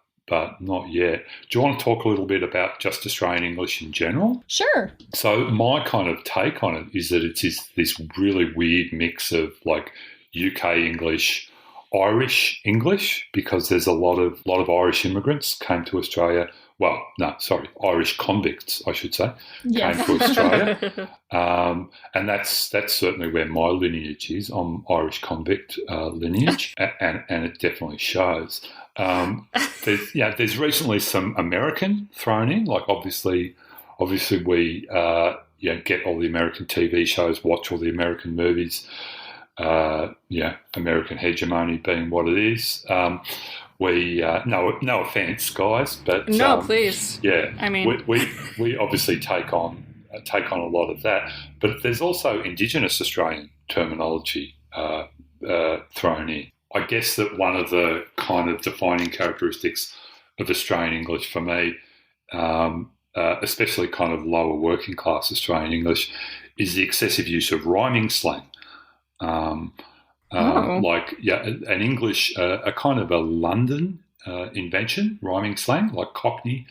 E: not yet. Do you want to talk a little bit about just Australian English in general?
A: Sure.
E: So my kind of take on it is that it's this really weird mix of UK English, Irish English, because there's a lot of Irish immigrants came to Australia. Well, no, sorry, Irish convicts, I should say,
A: yes.
E: came to Australia. And that's certainly where my lineage is. I'm Irish convict lineage, and it definitely shows. There's recently some American thrown in. Obviously we get all the American TV shows, watch all the American movies. American hegemony being what it is. We no offense, guys, but
B: no, please.
E: Yeah,
B: I mean,
E: we obviously take on a lot of that, but there's also Indigenous Australian terminology thrown in. I guess that one of the kind of defining characteristics of Australian English for me, especially kind of lower working class Australian English, is the excessive use of rhyming slang. An English, a kind of a London invention, rhyming slang, like Cockney,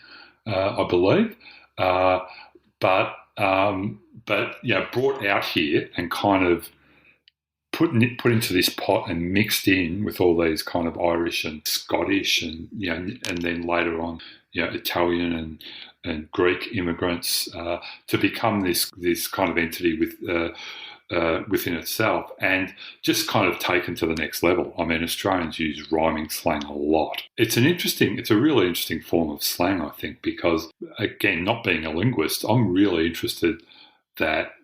E: I believe, but brought out here and kind of put into this pot and mixed in with all these kind of Irish and Scottish and and then later on Italian and Greek immigrants to become this kind of entity with. Within itself, and just kind of taken to the next level. I mean, Australians use rhyming slang a lot. It's a really interesting form of slang, I think, because again, not being a linguist, I'm really interested that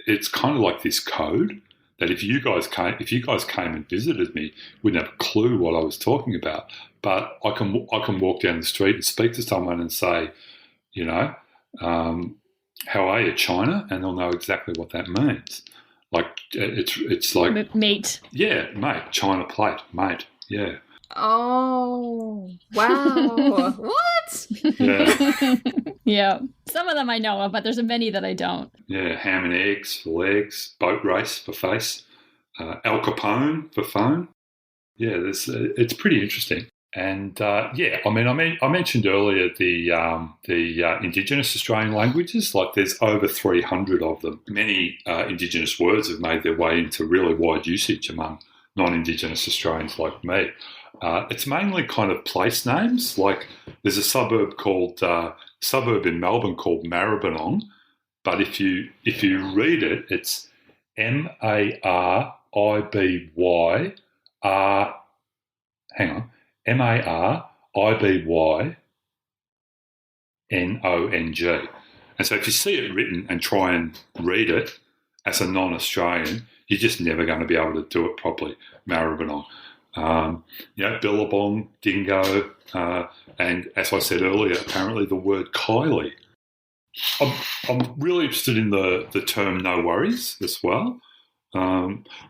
E: it's kind of like this code that if you guys came and visited me, you wouldn't have a clue what I was talking about. But I can walk down the street and speak to someone and say, how are you, China? And they'll know exactly what that means. It's like
A: mate.
E: Yeah, mate. China plate, mate. Yeah.
B: Oh wow! What?
E: Yeah.
A: Yeah. Some of them I know of, but there's many that I don't.
E: Yeah, ham and eggs for legs, boat race for face, Al Capone for phone. Yeah, it's pretty interesting. And I mentioned earlier the Indigenous Australian languages. There's over 300 of them. Many Indigenous words have made their way into really wide usage among non-Indigenous Australians like me. It's mainly kind of place names. There's a suburb in Melbourne called Maribyrnong, but if you read it, it's Maribyrr. Hang on. Maribynong. And so if you see it written and try and read it as a non-Australian, you're just never going to be able to do it properly, Maribyrnong. Billabong, dingo, and as I said earlier, apparently the word Kylie. I'm really interested in the term no worries as well,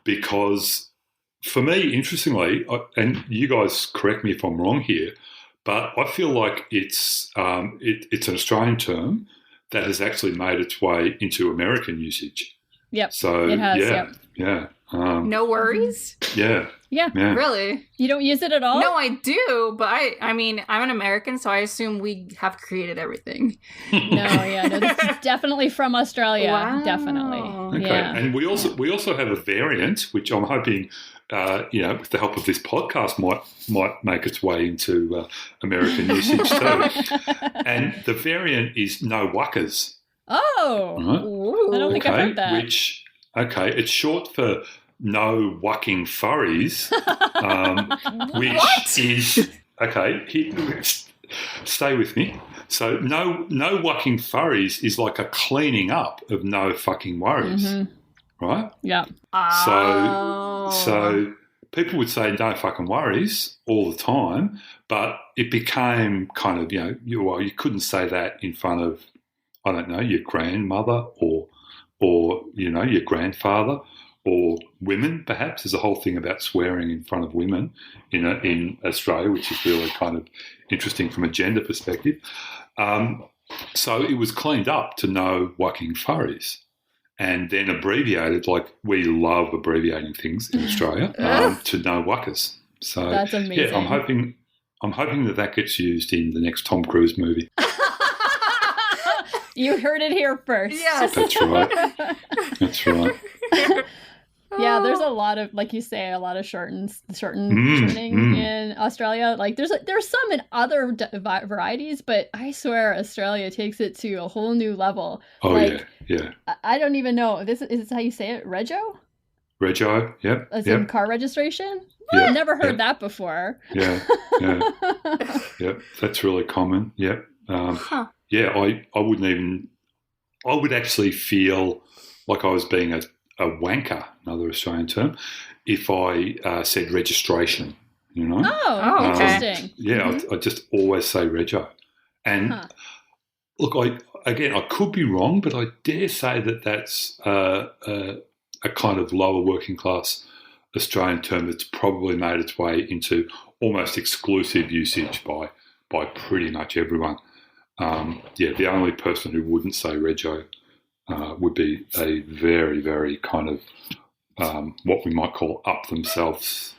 E: because for me, interestingly, and you guys correct me if I'm wrong here, but I feel like it's an Australian term that has actually made its way into American usage.
A: Yep.
E: So
A: it has,
E: yeah.
B: No worries?
E: Yeah.
A: Yeah.
B: Really?
A: You don't use it at all?
B: No, I do, but I mean, I'm an American, so I assume we have created everything.
A: No, this is definitely from Australia.
B: Wow.
A: Definitely.
E: Okay.
A: Yeah.
E: And we also have a variant, which I'm hoping, with the help of this podcast, might make its way into American usage too. And the variant is no wuckers.
A: Oh.
E: Right?
A: I don't think I've heard that.
E: It's short for no wucking furries, which is stay with me. So no wucking furries is like a cleaning up of no fucking worries, right?
A: Yeah.
E: So people would say no fucking worries all the time, but it became kind of you couldn't say that in front of, I don't know, your grandmother or your grandfather or women. Perhaps there's a whole thing about swearing in front of women in Australia, which is really kind of interesting from a gender perspective. So it was cleaned up to no wucking furries, and then abbreviated, like we love abbreviating things in Australia, to no wuckers. So
A: that's amazing.
E: Yeah, I'm hoping that gets used in the next Tom Cruise movie.
A: You heard it here first.
B: Yes.
E: That's right.
A: Yeah, there's a lot of, like you say, a lot of shortening in Australia. Like there's some in other varieties, but I swear Australia takes it to a whole new level.
E: Oh,
A: like,
E: yeah.
A: I don't even know. Is this how you say it? Rego?
E: Rego, yep.
A: As in car registration?
E: Yep.
A: I've never heard that before.
E: Yeah. Yep, that's really common. Yep. Yeah, I wouldn't even. I would actually feel like I was being a wanker, another Australian term, if I said registration.
A: Oh, interesting.
E: I just always say rego. And look, I could be wrong, but I dare say that that's a kind of lower working class Australian term that's probably made its way into almost exclusive usage by pretty much everyone. The only person who wouldn't say rego would be a very, very kind of what we might call up themselves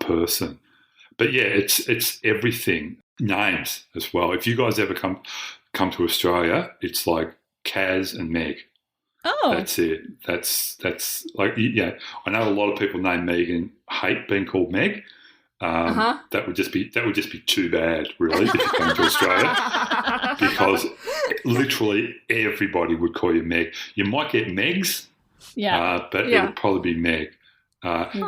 E: person. But yeah, it's everything. Names as well. If you guys ever come to Australia, it's like Kaz and Meg.
A: Oh,
E: that's it. That's like, yeah. I know a lot of people named Megan hate being called Meg. That would just be too bad, really, if you came to Australia, because literally everybody would call you Meg. You might get Megs, but it would probably be Meg.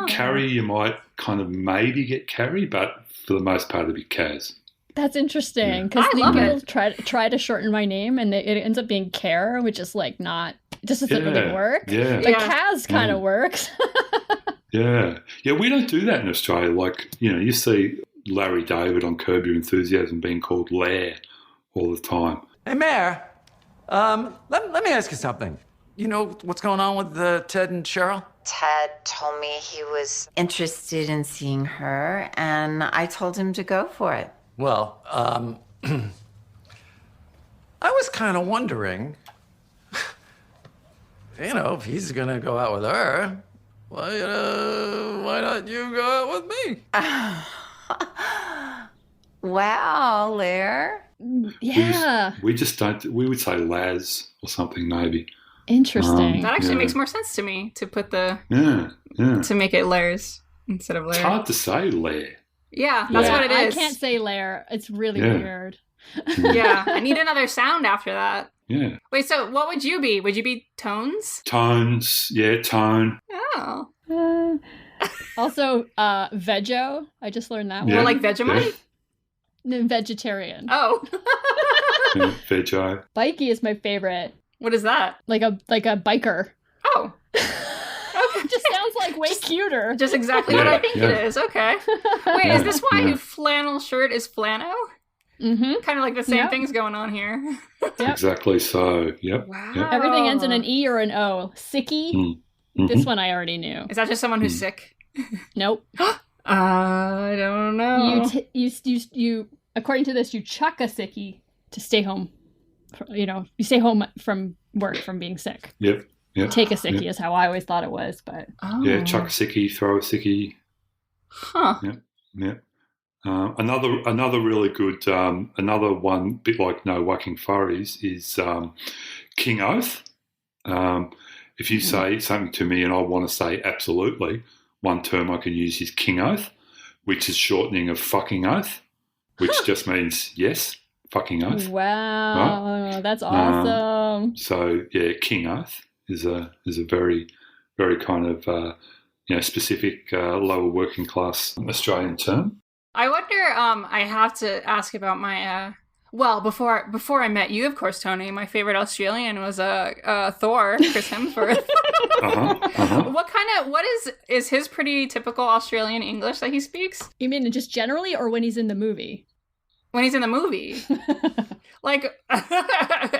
E: Carrie, you might kind of maybe get Carrie, but for the most part, it'd be Kaz.
A: That's interesting, because people try to shorten my name, and it ends up being Care, which is like not, it just doesn't really work.
E: Yeah.
A: But Kaz kind of works.
E: Yeah, we don't do that in Australia. Like, you see Larry David on Curb Your Enthusiasm being called Lair all the time.
J: Hey, Mayor, let me ask you something. You know what's going on with Ted and Cheryl?
K: Ted told me he was interested in seeing her, and I told him to go for it.
J: Well, I was kind of wondering, if he's going to go out with her, why not you go out with me?
K: Wow, Lair.
A: Yeah.
E: We just don't. We would say Laz or something, maybe.
A: Interesting.
B: That actually makes more sense to me, to put the to make it Lairs instead of Lair.
E: It's hard to say Lair.
B: Yeah, that's what it is.
A: I can't say Lair. It's really weird.
B: Yeah, I need another sound after that.
E: Yeah.
B: Wait, so what would you be? Would you be Tones?
E: Tones, yeah, tone.
B: Oh.
A: Also, Vego. I just learned that one.
B: Or like Vegemite?
A: No, vegetarian.
B: Oh.
E: Vego.
A: Bikey is my favorite.
B: What is that?
A: Like a biker.
B: Oh.
A: It just sounds like way cuter.
B: Just exactly what I think it is. Okay. Wait, is this why his flannel shirt is flano?
A: Mm-hmm.
B: Kind of like the same things going on here.
E: Exactly so. Yep.
B: Wow.
E: Yep.
A: Everything ends in an E or an O. Sicky.
E: Mm-hmm.
A: This one I already knew.
B: Is that just someone who's sick?
A: Nope.
B: I don't know.
A: You according to this, you chuck a sickie to stay home. You stay home from work from being sick.
E: Yep. Yep.
A: Take a sickie is how I always thought it was, but
E: yeah, chuck a sickie, throw a sickie.
B: Huh.
E: Yep. Yep. Another really good, another one, bit like No Whacking Furries, is King Oath. If you say something to me and I want to say absolutely, one term I can use is King Oath, which is shortening of fucking oath, which just means yes, fucking oath.
A: Wow,
E: right?
A: That's awesome.
E: So yeah, King Oath is a very, very kind of specific lower working class Australian term.
B: I wonder, I have to ask about my, before I met you, of course, Tony, my favorite Australian was Thor, Chris Hemsworth. What is his pretty typical Australian English that he speaks?
A: You mean just generally or when he's in the movie?
B: When he's in the movie. Like,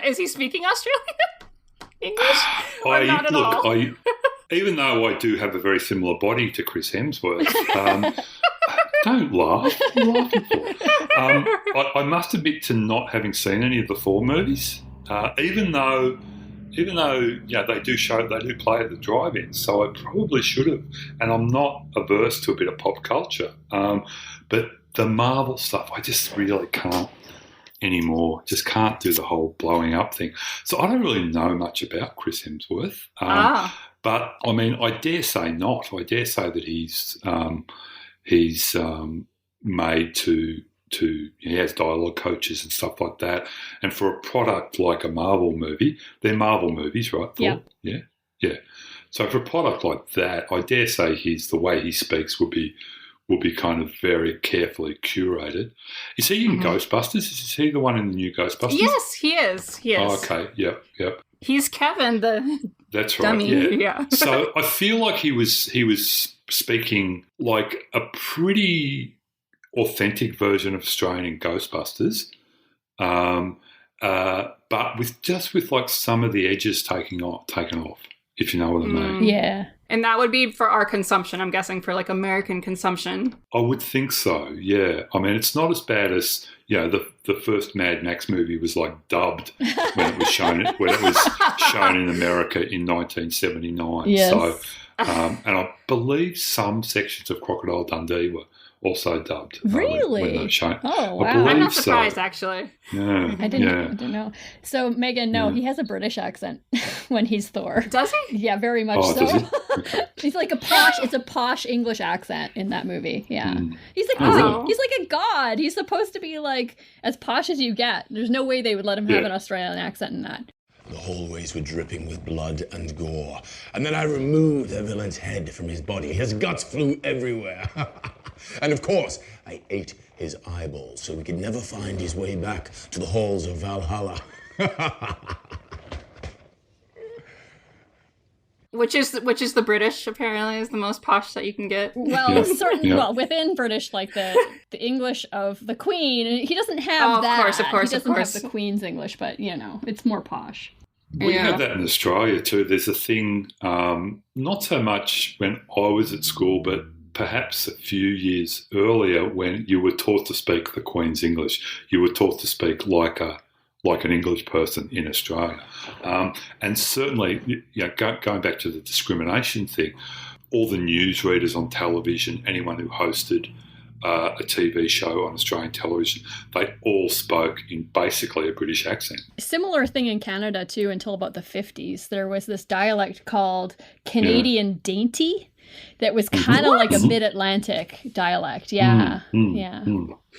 B: is he speaking Australian English? Or not at all?
E: Even though I do have a very similar body to Chris Hemsworth, don't laugh. What are you laughing for? I must admit to not having seen any of the Thor movies, even though they do play at the drive-in, so I probably should have. And I'm not averse to a bit of pop culture, but the Marvel stuff I just really can't anymore. Just can't do the whole blowing up thing. So I don't really know much about Chris Hemsworth. But I mean, I dare say not. I dare say that he's made to he has dialogue coaches and stuff like that. And for a product like a Marvel movie, they're Marvel movies, right? Thor? Yeah. So for a product like that, I dare say the way he speaks will be kind of very carefully curated. Is he in Ghostbusters? Is he the one in the new Ghostbusters?
B: Yes, he is.
E: Oh, okay. Yep.
B: He's Kevin,
E: that's right.
B: dummy.
E: Yeah. So I feel like he was speaking like a pretty authentic version of Australian Ghostbusters, but with like some of the edges taken off, if you know what I mean.
A: Yeah.
B: And that would be for our consumption, I'm guessing, for like American consumption.
E: I would think so, yeah. I mean, it's not as bad as, the first Mad Max movie was like dubbed when it was shown in America in 1979.
A: Yes.
E: So, and I believe some sections of Crocodile Dundee were also dubbed.
A: Really?
E: When they were shown.
A: Oh, wow.
B: I'm not surprised, actually.
E: Yeah.
A: I didn't know. So, Megan, he has a British accent when he's Thor.
B: Does he?
A: Yeah, very much so.
E: Does he? Okay.
A: He's like it's a posh English accent in that movie. Yeah. He's like a god. He's supposed to be like as posh as you get. There's no way they would let him have an Australian accent in that.
L: The hallways were dripping with blood and gore. And then I removed the villain's head from his body. His guts flew everywhere. And of course, I ate his eyeballs so he could never find his way back to the halls of Valhalla.
B: Which is the British, apparently, is the most posh that you can get.
A: Well, well, within British, like the English of the Queen, he doesn't have that.
B: Of course.
A: He doesn't have the Queen's English, but, it's more posh.
E: We have that in Australia too. There's a thing, not so much when I was at school, but perhaps a few years earlier when you were taught to speak the Queen's English. You were taught to speak like an English person in Australia. And certainly, going back to the discrimination thing, all the newsreaders on television, anyone who hosted a TV show on Australian television, they all spoke in basically a British accent.
A: Similar thing in Canada too until about the 50s. There was this dialect called Canadian Dainty that was kind of like a mid-Atlantic dialect. Yeah.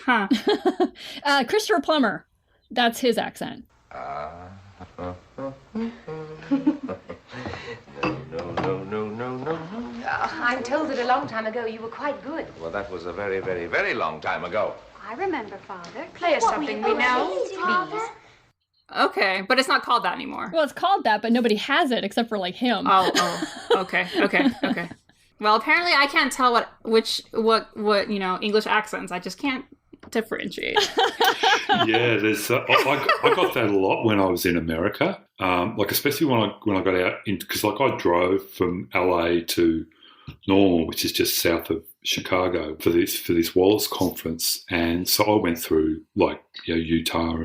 B: Huh.
A: Christopher Plummer, that's his accent.
M: No. I'm told that a long time ago you were quite good.
F: Well, that was a very, very, very long time ago.
M: I remember, Father. Play us something we know, please.
B: Okay, but it's not called that anymore.
A: Well, it's called that, but nobody has it except for like him.
B: Oh, okay. Well, apparently I can't tell what English accents. I just can't differentiate.
E: Yeah, there's. I got that a lot when I was in America. Like especially when I got out because I drove from LA to Normal, which is just south of Chicago, for this Wallace conference, and so I went through Utah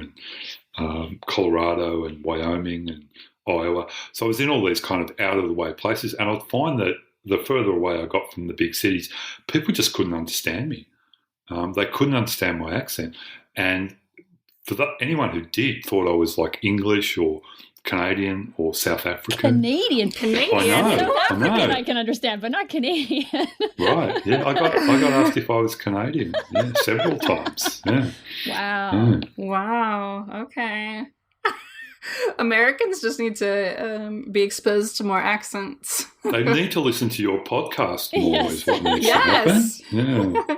E: and Colorado and Wyoming and Iowa. So I was in all these kind of out of the way places, and I'd find that the further away I got from the big cities, people just couldn't understand me. They couldn't understand my accent, and for anyone who did thought I was like English or Canadian or South African.
A: Canadian.
E: I know.
A: South African I can understand, but not Canadian.
E: Right. Yeah, I got asked if I was Canadian. Yeah, several times. Yeah.
A: Wow.
E: Mm.
B: Wow. Okay. Americans just need to be exposed to more accents.
E: They need to listen to your podcast more.
A: Yes.
E: Is what needs to happen. Yeah.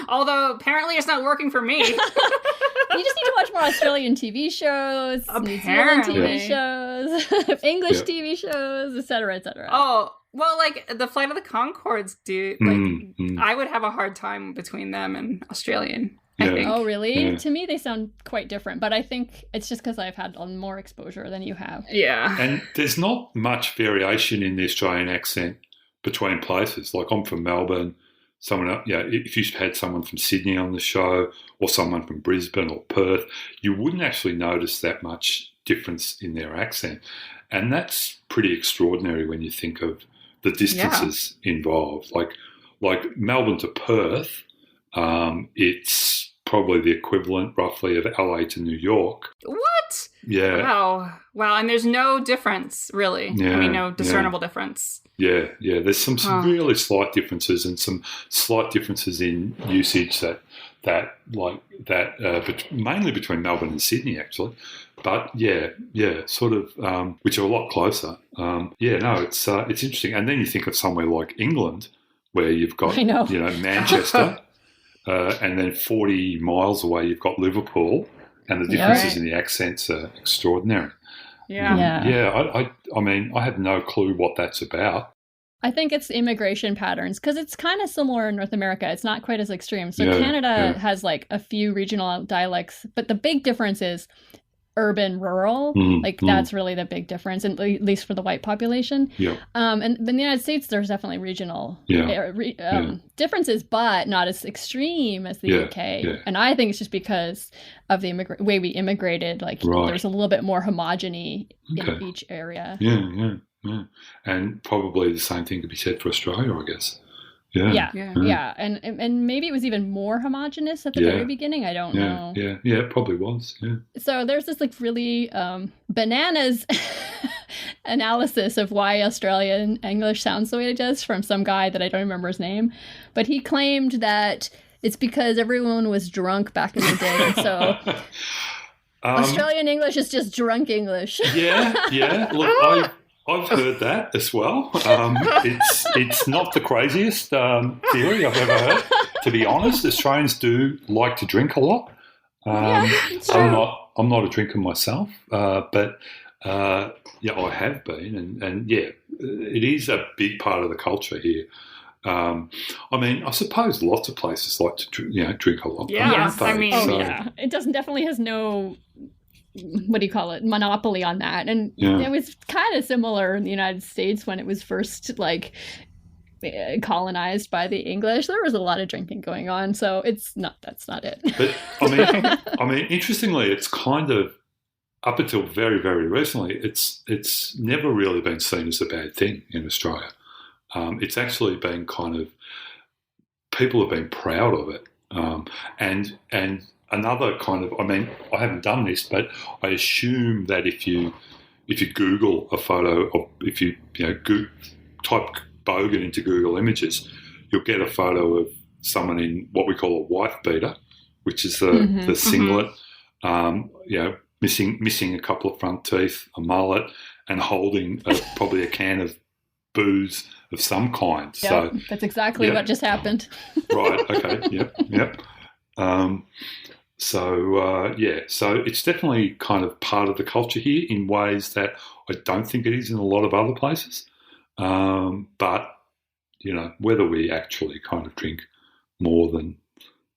B: Although apparently it's not working for me.
A: You just need to watch more Australian TV shows, New Zealand TV shows, English TV shows, etc., etc.
B: Oh, well, like the Flight of the Conchords do. Like, I would have a hard time between them and Australian. I think.
A: Oh, really?
E: Yeah.
A: To me, they sound quite different, but I think it's just because I've had more exposure than you have.
B: Yeah.
E: And there's not much variation in the Australian accent between places. Like I'm from Melbourne. If you had someone from Sydney on the show or someone from Brisbane or Perth, you wouldn't actually notice that much difference in their accent. And that's pretty extraordinary when you think of the distances involved. Like Melbourne to Perth, it's probably the equivalent roughly of LA to New York.
B: What?
E: Yeah.
B: Wow. And there's no difference, really.
E: Yeah,
B: I mean, no discernible difference.
E: Yeah. There's some really slight differences and some slight differences in usage mainly between Melbourne and Sydney, actually. But sort of, which are a lot closer. It's interesting. And then you think of somewhere like England, where you've got Manchester. And then 40 miles away, you've got Liverpool, and the differences in the accents are extraordinary.
B: Yeah.
E: I mean, I have no clue what that's about.
A: I think it's immigration patterns because it's kind of similar in North America. It's not quite as extreme. So Canada has like a few regional dialects, but the big difference is urban, rural. That's really the big difference, at least for the white population.
E: Yeah.
A: And in the United States, there's definitely regional differences, but not as extreme as the UK. Yeah. And I think it's just because of the way we immigrated. There's a little bit more homogeny in each area.
E: Yeah. And probably the same thing could be said for Australia, I guess. Yeah. And maybe it was even more homogenous at the very beginning. I don't know. Yeah, it probably was. Yeah.
A: So there's this really bananas analysis of why Australian English sounds the way it does from some guy that I don't remember his name, but he claimed that it's because everyone was drunk back in the day. So Australian English is just drunk English.
E: Yeah. Look, I've heard that as well. It's not the craziest theory I've ever heard. To be honest, Australians do like to drink a lot. I'm not a drinker myself, but I have been, and it is a big part of the culture here. I mean, I suppose lots of places like to drink a lot.
B: Yeah,
E: I mean,
A: it definitely has no. What do you call it? Monopoly on that. And it was kind of similar in the United States when it was first colonized by the English. There was a lot of drinking going on, so that's not it.
E: But I mean, interestingly, it's kind of up until very, very recently, it's never really been seen as a bad thing in Australia. It's actually been kind of, people have been proud of it, and another kind of, I mean, I haven't done this, but I assume that if you Google a photo of, if you type bogan into Google Images, you'll get a photo of someone in what we call a wife beater, which is the singlet, missing a couple of front teeth, a mullet, and holding probably a can of booze of some kind.
A: Yeah, so that's exactly what just happened.
E: Right. Okay. Yep. So it's definitely kind of part of the culture here in ways that I don't think it is in a lot of other places. But whether we actually kind of drink more than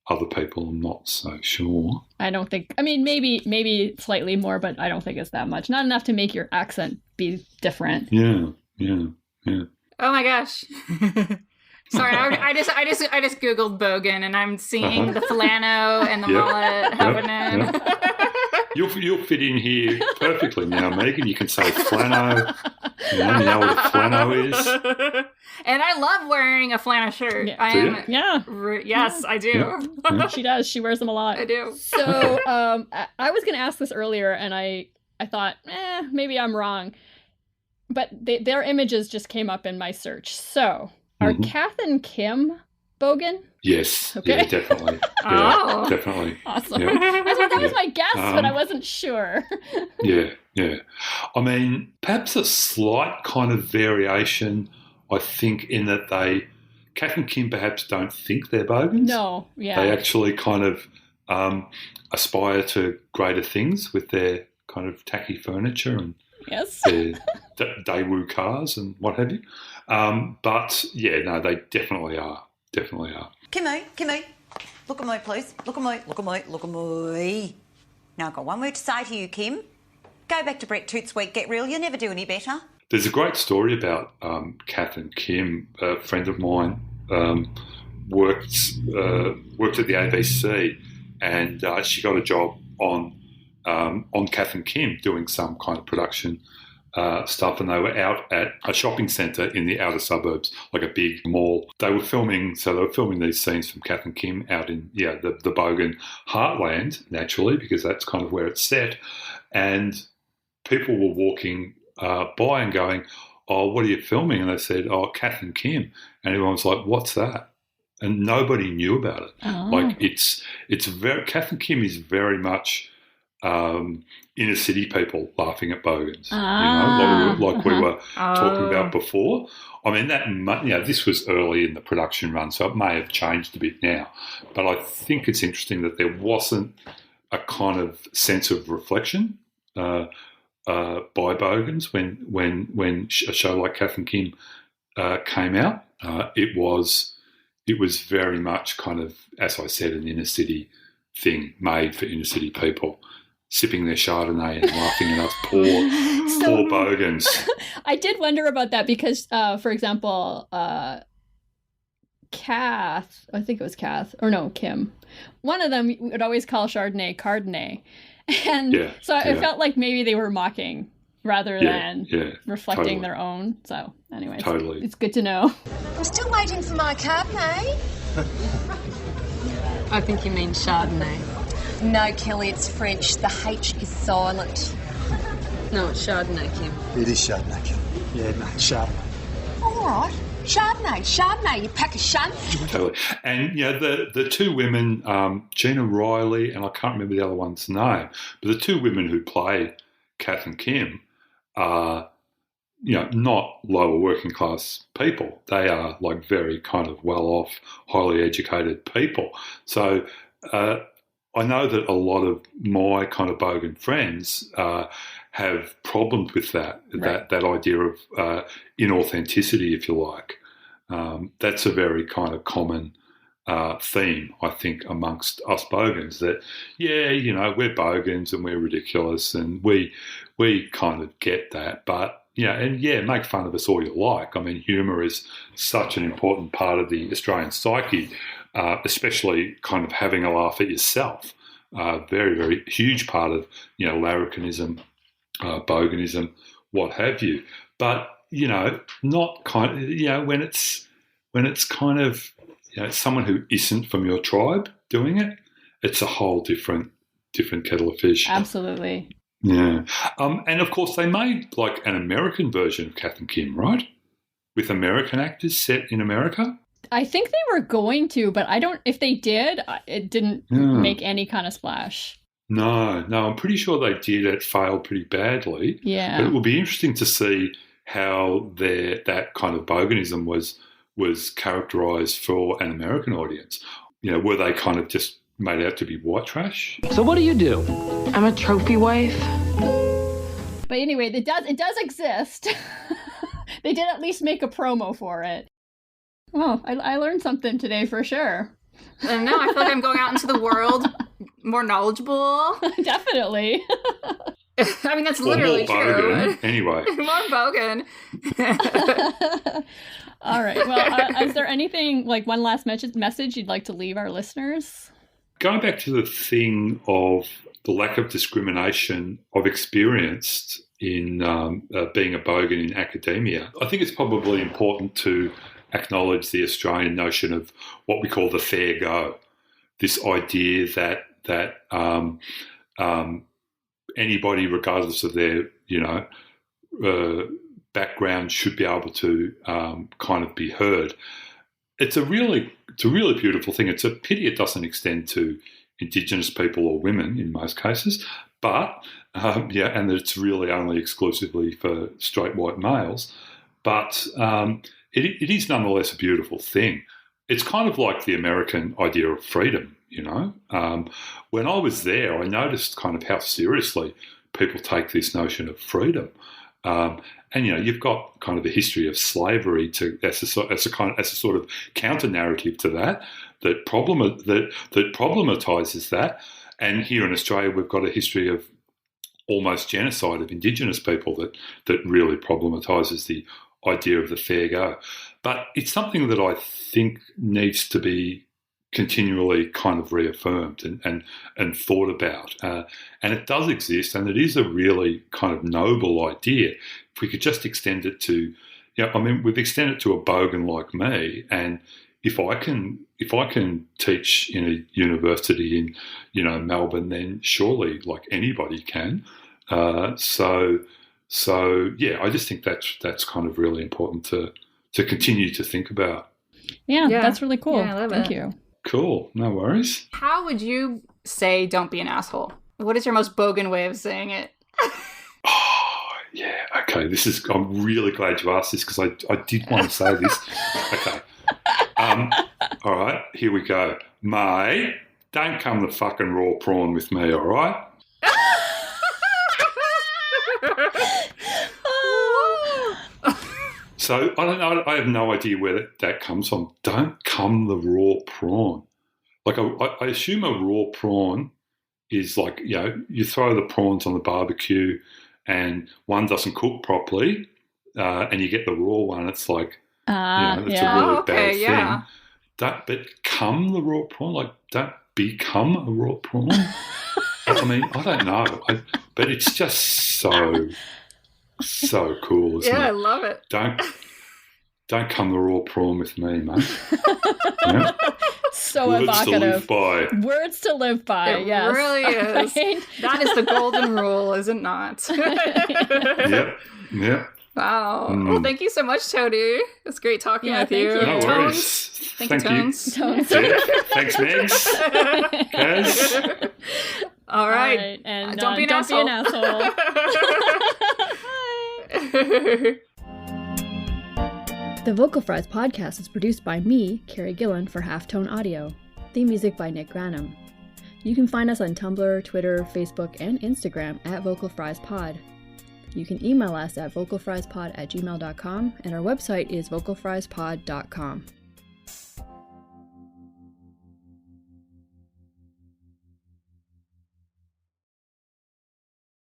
E: other people, I'm not so sure.
A: I don't think, I mean, maybe slightly more, but I don't think it's that much. Not enough to make your accent be different.
E: Yeah.
B: Oh my gosh. Sorry, I just Googled bogan and I'm seeing the flannel and the mullet happening.
E: You'll fit in here perfectly now, Megan. You can say flannel. You know what a flannel is.
B: And I love wearing a flannel shirt. Yes, I do.
A: Yeah. She does. She wears them a lot.
B: I do.
A: So I was going to ask this earlier, and I thought, maybe I'm wrong. But their images just came up in my search. So are Kath and Kim bogan?
E: Yes.
A: Okay.
E: Yeah, definitely. Yeah, definitely.
A: Awesome.
E: Yeah.
A: That was my guess, but I wasn't sure.
E: Yeah. I mean, perhaps a slight kind of variation, I think, in that Kath and Kim perhaps don't think they're bogans.
A: No, yeah.
E: They actually kind of aspire to greater things with their kind of tacky furniture and their Daewoo cars and what have you. But, yeah, no, they definitely are. Definitely are.
N: Kimmy, look at me, please. Look at me. Now I've got one word to say to you, Kim. Go back to Brett Tootsweet, get real. You'll never do any better.
E: There's a great story about Kath and Kim. A friend of mine worked at the ABC, and she got a job on Kath and Kim doing some kind of production stuff, and they were out at a shopping centre in the outer suburbs, like a big mall. They were filming these scenes from Kath and Kim out in the bogan heartland, naturally, because that's kind of where it's set. And people were walking by and going, "Oh, what are you filming?" And they said, "Oh, Kath and Kim." And everyone was like, "What's that?" And nobody knew about it.
A: Oh.
E: Like it's very Kath and Kim is very much inner city people laughing at bogans, like we were talking about before. I mean, this was early in the production run, so it may have changed a bit now. But I think it's interesting that there wasn't a kind of sense of reflection by bogans when a show like Kath and Kim came out. It was very much kind of, as I said, an inner city thing made for inner city people, sipping their Chardonnay and laughing at us poor bogans.
A: I did wonder about that because, for example, Kath, I think it was Kath, or no, Kim, one of them would always call Chardonnay Cardonnay. And it felt like maybe they were mocking rather than reflecting their own. So anyways, it's good to know.
M: I'm still waiting for my Cabernet.
O: I think you mean Chardonnay.
M: No, Kelly, it's French. The H is silent.
O: No, it's Chardonnay, Kim.
P: It is Chardonnay, Kim. Yeah, no, Chardonnay.
M: All right. Chardonnay, you pack of shunts.
E: Totally. And, the two women, Gina Riley, and I can't remember the other one's name, but the two women who play Kath and Kim are, not lower working class people. They are like very kind of well-off, highly educated people. So I know that a lot of my kind of bogan friends have problems with that idea of inauthenticity, if you like. That's a very kind of common theme, I think, amongst us bogans, that, we're bogans and we're ridiculous and we kind of get that. But, make fun of us all you like. I mean, humour is such an important part of the Australian psyche, especially kind of having a laugh at yourself. Very, very huge part of, larrikinism, boganism, what have you. But, not kind of, when it's kind of, someone who isn't from your tribe doing it, it's a whole different kettle of fish.
A: Absolutely.
E: Yeah. And of course they made like an American version of Kath and Kim, right? With American actors set in America?
A: I think they were going to, but if they did, it didn't make any kind of splash.
E: No, I'm pretty sure they did. It failed pretty badly.
A: Yeah.
E: But it will be interesting to see how that kind of boganism was characterised for an American audience. Were they kind of just made out to be white trash?
D: So what do?
O: I'm a trophy wife.
A: But anyway, it does exist. They did at least make a promo for it. Well, I learned something today for sure.
B: And now I feel like I'm going out into the world more knowledgeable.
A: Definitely.
B: I mean, that's literally
E: more
B: true.
E: bogan, anyway.
B: More bogan.
A: All right. Well, is there anything, like one last message you'd like to leave our listeners?
E: Going back to the thing of the lack of discrimination I've experienced in being a bogan in academia, I think it's probably important to acknowledge the Australian notion of what we call the fair go. This idea that anybody, regardless of their background, should be able to kind of be heard. It's a really beautiful thing. It's a pity it doesn't extend to Indigenous people or women in most cases, but and that it's really only exclusively for straight white males. But it is nonetheless a beautiful thing. It's kind of like the American idea of freedom, When I was there, I noticed kind of how seriously people take this notion of freedom. And you've got kind of a history of slavery as a sort of counter narrative to that problematizes that. And here in Australia, we've got a history of almost genocide of Indigenous people that really problematizes the idea of the fair go. But it's something that I think needs to be continually kind of reaffirmed and thought about. And it does exist, and it is a really kind of noble idea. If we could just extend it to, we've extended it to a bogan like me, and if I can teach in a university in, Melbourne, then surely like anybody can. So I just think that's kind of really important to continue to think about.
A: Yeah, that's really cool.
B: Yeah, I love
A: Thank
B: it.
A: you.
E: Cool. No worries.
B: How would you say "don't be an asshole"? What is your most bogan way of saying it?
E: Yeah. Okay. I'm really glad you asked this because I did want to say this. Okay. All right. Here we go. Mate, don't come the fucking raw prawn with me. All right. So I don't know. I have no idea where that comes from. Don't come the raw prawn. Like I assume a raw prawn is like, you throw the prawns on the barbecue and one doesn't cook properly, and you get the raw one. It's like, it's a really bad thing. But come the raw prawn, like don't become a raw prawn. I mean, I don't know, but it's just so cool, isn't it?
B: Yeah, I love it.
E: Don't come the raw prawn with me, mate.
A: So
E: Words
A: evocative.
E: to live by.
A: Words to live by.
B: It
A: yes.
B: really is.
A: Right?
B: That is the golden rule, is it not?
E: Yep.
B: Wow. Well, thank you so much, Tony. It's great talking with you.
E: No
B: Tones.
E: worries.
B: Thank you, Tones.
E: Yeah. Thanks, Megs. Kaz.
B: All right.
A: And
B: don't be an
A: don't
B: asshole.
A: be an asshole. The Vocal Fries podcast is produced by me, Carrie Gillen, for Halftone Audio. Theme music by Nick Granum. You can find us on Tumblr, Twitter, Facebook, and Instagram at VocalFriesPod. You can email us at vocalfriespod@gmail.com, and our website is vocalfriespod.com.